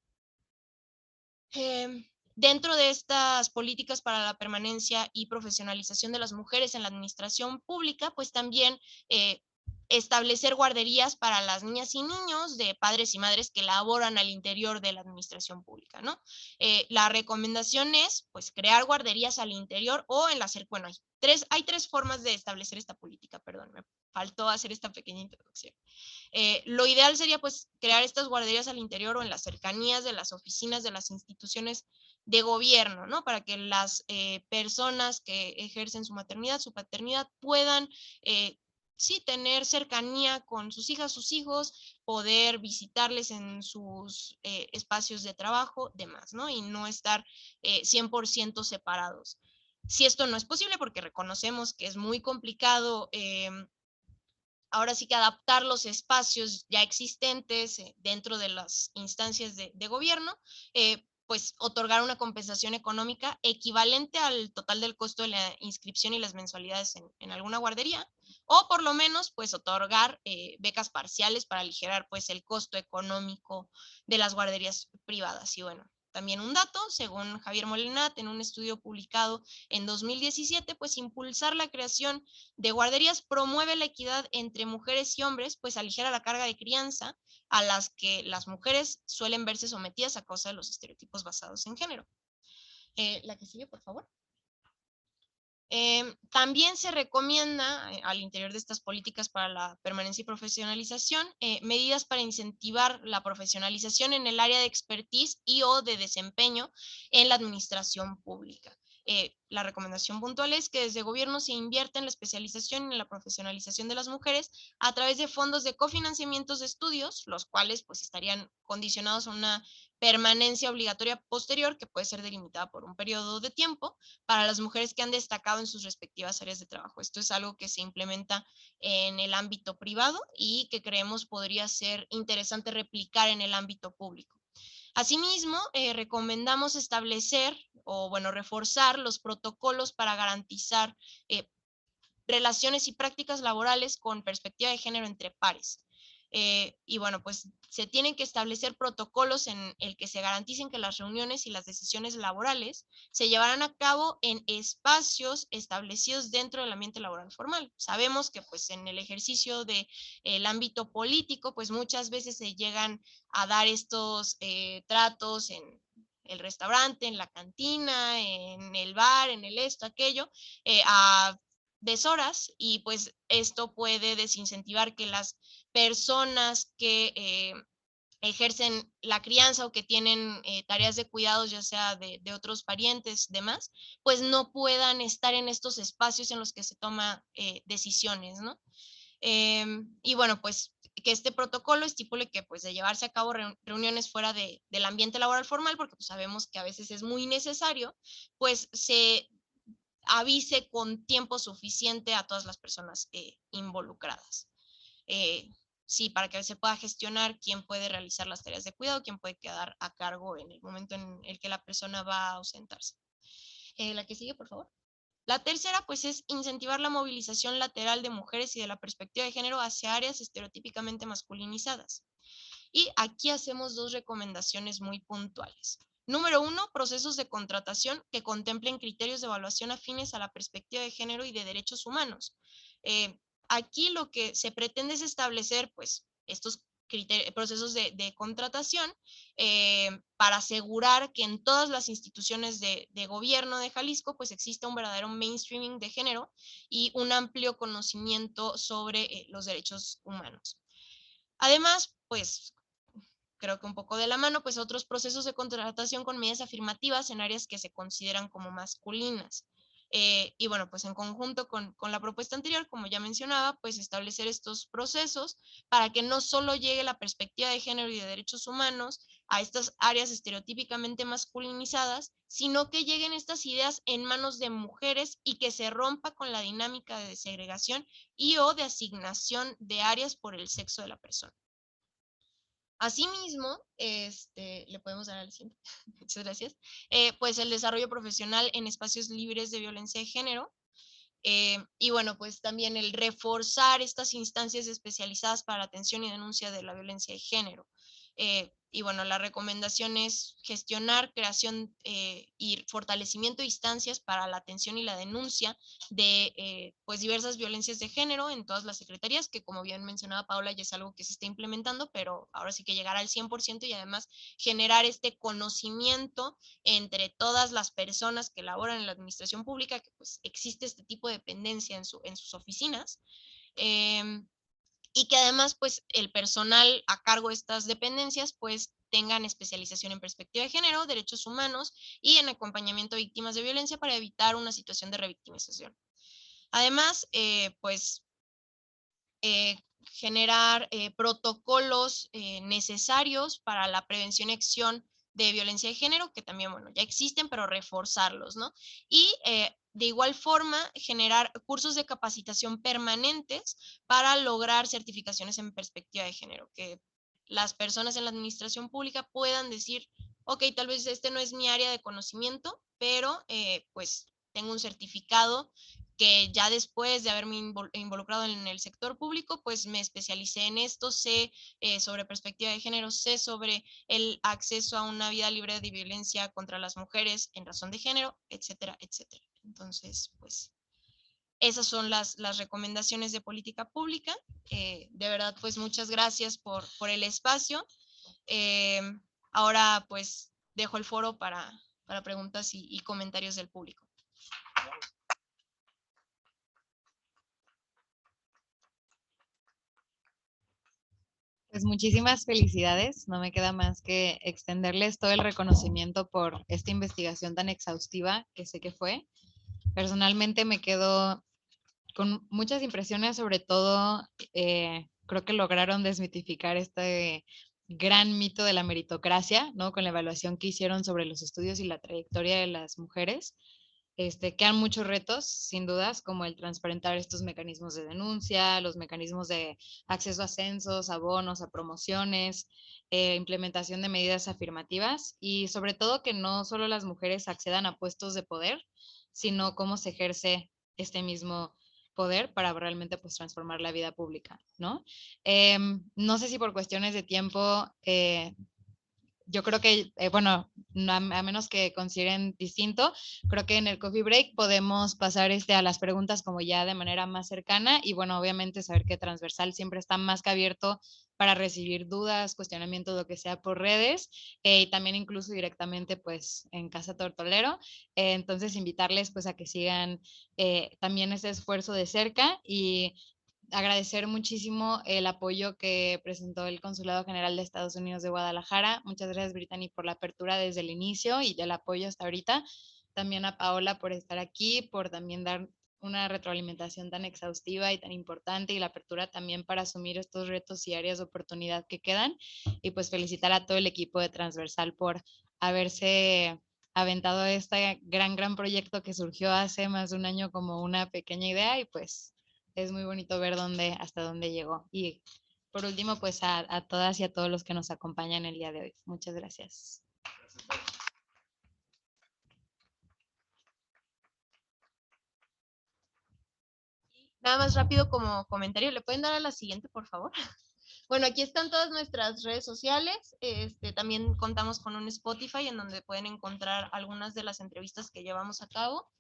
Dentro de estas políticas para la permanencia y profesionalización de las mujeres en la administración pública, pues también establecer guarderías para las niñas y niños de padres y madres que laboran al interior de la administración pública, ¿no? La recomendación es, pues, crear guarderías al interior o en la bueno, hay tres formas de establecer esta política, perdón, me faltó hacer esta pequeña introducción. Lo ideal sería, pues, crear estas guarderías al interior o en las cercanías de las oficinas de las instituciones de gobierno, ¿no? Para que las personas que ejercen su maternidad, su paternidad, puedan sí, tener cercanía con sus hijas, sus hijos, poder visitarles en sus espacios de trabajo, demás, ¿no? Y no estar 100% separados. Si esto no es posible, porque reconocemos que es muy complicado, ahora sí que adaptar los espacios ya existentes dentro de las instancias de gobierno, pues otorgar una compensación económica equivalente al total del costo de la inscripción y las mensualidades en alguna guardería, o por lo menos pues otorgar becas parciales para aligerar pues el costo económico de las guarderías privadas. Y bueno, también un dato, según Javier Molinat, en un estudio publicado en 2017, pues impulsar la creación de guarderías promueve la equidad entre mujeres y hombres, pues aligera la carga de crianza a las que las mujeres suelen verse sometidas a causa de los estereotipos basados en género. La que sigue, por favor. También se recomienda al interior de estas políticas para la permanencia y profesionalización medidas para incentivar la profesionalización en el área de expertise y o de desempeño en la administración pública. La recomendación puntual es que desde gobierno se invierta en la especialización y en la profesionalización de las mujeres a través de fondos de cofinanciamientos de estudios, los cuales pues estarían condicionados a una permanencia obligatoria posterior que puede ser delimitada por un periodo de tiempo para las mujeres que han destacado en sus respectivas áreas de trabajo. Esto es algo que se implementa en el ámbito privado y que creemos podría ser interesante replicar en el ámbito público. Asimismo, recomendamos establecer o, bueno, reforzar los protocolos para garantizar relaciones y prácticas laborales con perspectiva de género entre pares. Y bueno, pues se tienen que establecer protocolos en el que se garanticen que las reuniones y las decisiones laborales se llevarán a cabo en espacios establecidos dentro del ambiente laboral formal. Sabemos que pues en el ejercicio del ámbito político, pues muchas veces se llegan a dar estos tratos en el restaurante, en la cantina, en el bar, en el esto, aquello, a deshoras, y pues esto puede desincentivar que las personas que ejercen la crianza o que tienen tareas de cuidados, ya sea de otros parientes, demás, pues no puedan estar en estos espacios en los que se toman decisiones, ¿no? Y bueno, pues que este protocolo estipule que pues de llevarse a cabo reuniones fuera del ambiente laboral formal, porque pues sabemos que a veces es muy necesario, pues se avise con tiempo suficiente a todas las personas involucradas. sí, para que se pueda gestionar quién puede realizar las tareas de cuidado, quién puede quedar a cargo en el momento en el que la persona va a ausentarse. La que sigue, por favor. La tercera, pues, es incentivar la movilización lateral de mujeres y de la perspectiva de género hacia áreas estereotípicamente masculinizadas. Y aquí hacemos 2 recomendaciones muy puntuales. Número 1, procesos de contratación que contemplen criterios de evaluación afines a la perspectiva de género y de derechos humanos. Aquí lo que se pretende es establecer, pues, estos procesos de contratación para asegurar que en todas las instituciones de gobierno de Jalisco, pues, exista un verdadero mainstreaming de género y un amplio conocimiento sobre los derechos humanos. Además, pues, creo que un poco de la mano, pues otros procesos de contratación con medidas afirmativas en áreas que se consideran como masculinas. Y bueno, pues en conjunto con la propuesta anterior, como ya mencionaba, pues establecer estos procesos para que no solo llegue la perspectiva de género y de derechos humanos a estas áreas estereotípicamente masculinizadas, sino que lleguen estas ideas en manos de mujeres y que se rompa con la dinámica de segregación y o de asignación de áreas por el sexo de la persona. Asimismo, le podemos dar al siguiente, muchas gracias, pues el desarrollo profesional en espacios libres de violencia de género, y bueno, pues también el reforzar estas instancias especializadas para la atención y denuncia de la violencia de género. Y bueno, la recomendación es gestionar, creación y fortalecimiento de instancias para la atención y la denuncia de pues diversas violencias de género en todas las secretarías, que como bien mencionaba Paula, ya es algo que se está implementando, pero ahora sí que llegar al 100% y además generar este conocimiento entre todas las personas que laboran en la administración pública, que pues existe este tipo de dependencia en sus oficinas. Y que además, pues, el personal a cargo de estas dependencias, pues, tengan especialización en perspectiva de género, derechos humanos y en acompañamiento a víctimas de violencia para evitar una situación de revictimización. Además, pues, generar protocolos necesarios para la prevención y acción de violencia de género, que también, bueno, ya existen, pero reforzarlos, ¿no? Y de igual forma, generar cursos de capacitación permanentes para lograr certificaciones en perspectiva de género, que las personas en la administración pública puedan decir, ok, tal vez este no es mi área de conocimiento, pero pues tengo un certificado que ya después de haberme involucrado en el sector público, pues me especialicé en esto, sé sobre perspectiva de género, sé sobre el acceso a una vida libre de violencia contra las mujeres en razón de género, etcétera, etcétera. Entonces, pues esas son las recomendaciones de política pública. De verdad, pues muchas gracias por el espacio. Ahora, pues dejo el foro para preguntas y comentarios del público. Pues muchísimas felicidades. No me queda más que extenderles todo el reconocimiento por esta investigación tan exhaustiva que sé que fue. Personalmente me quedo con muchas impresiones, sobre todo creo que lograron desmitificar este gran mito de la meritocracia, ¿no? Con la evaluación que hicieron sobre los estudios y la trayectoria de las mujeres. Quedan muchos retos, sin dudas, como el transparentar estos mecanismos de denuncia, los mecanismos de acceso a ascensos, a bonos, a promociones, implementación de medidas afirmativas y sobre todo que no solo las mujeres accedan a puestos de poder, sino cómo se ejerce este mismo poder para realmente pues transformar la vida pública, ¿no? No sé si por cuestiones de tiempo yo creo que, bueno, a menos que consideren distinto, creo que en el coffee break podemos pasar a las preguntas como ya de manera más cercana y bueno, obviamente saber que Transversal siempre está más que abierto para recibir dudas, cuestionamientos, lo que sea por redes y también incluso directamente pues en Casa Tortolero. Entonces invitarles pues a que sigan también ese esfuerzo de cerca y agradecer muchísimo el apoyo que presentó el Consulado General de Estados Unidos de Guadalajara. Muchas gracias, Brittany, por la apertura desde el inicio y el apoyo hasta ahorita. También a Paola por estar aquí, por también dar una retroalimentación tan exhaustiva y tan importante y la apertura también para asumir estos retos y áreas de oportunidad que quedan. Y pues felicitar a todo el equipo de Transversal por haberse aventado este gran proyecto que surgió hace más de un año como una pequeña idea y pues es muy bonito ver hasta dónde llegó. Y por último, pues a todas y a todos los que nos acompañan el día de hoy. Muchas gracias. Nada más rápido como comentario, ¿le pueden dar a la siguiente, por favor? Bueno, aquí están todas nuestras redes sociales. También contamos con un Spotify en donde pueden encontrar algunas de las entrevistas que llevamos a cabo.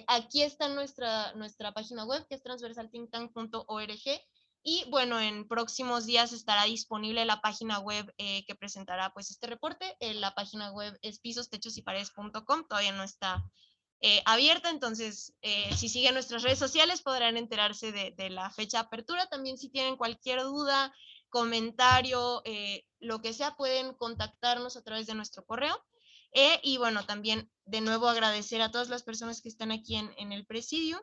Aquí está nuestra página web, que es transversalthinktank.org. Y bueno, en próximos días estará disponible la página web que presentará pues este reporte. La página web es pisostechosyparedes.com, todavía no está abierta, entonces si siguen nuestras redes sociales podrán enterarse de la fecha de apertura. También si tienen cualquier duda, comentario, lo que sea, pueden contactarnos a través de nuestro correo. Y bueno, también de nuevo agradecer a todas las personas que están aquí en el presidio,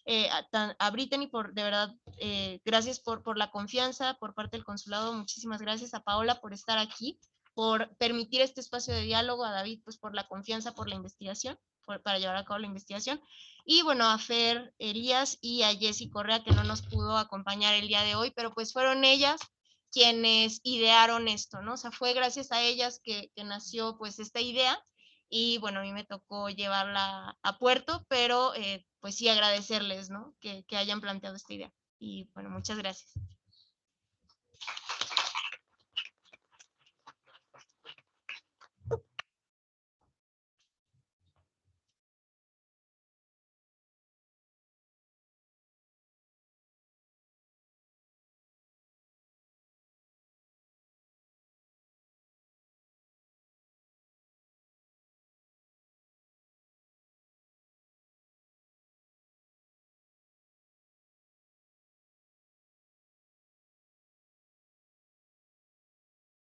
a Brittany de verdad, gracias por la confianza por parte del consulado, muchísimas gracias, a Paola por estar aquí, por permitir este espacio de diálogo, a David pues por la confianza, por la investigación, para llevar a cabo la investigación, y bueno, a Fer Elías y a Jessy Correa, que no nos pudo acompañar el día de hoy, pero pues fueron ellas quienes idearon esto, ¿no? O sea, fue gracias a ellas que nació pues esta idea, y bueno, a mí me tocó llevarla a puerto, pero pues sí agradecerles, ¿no? Que hayan planteado esta idea. Y bueno, muchas gracias.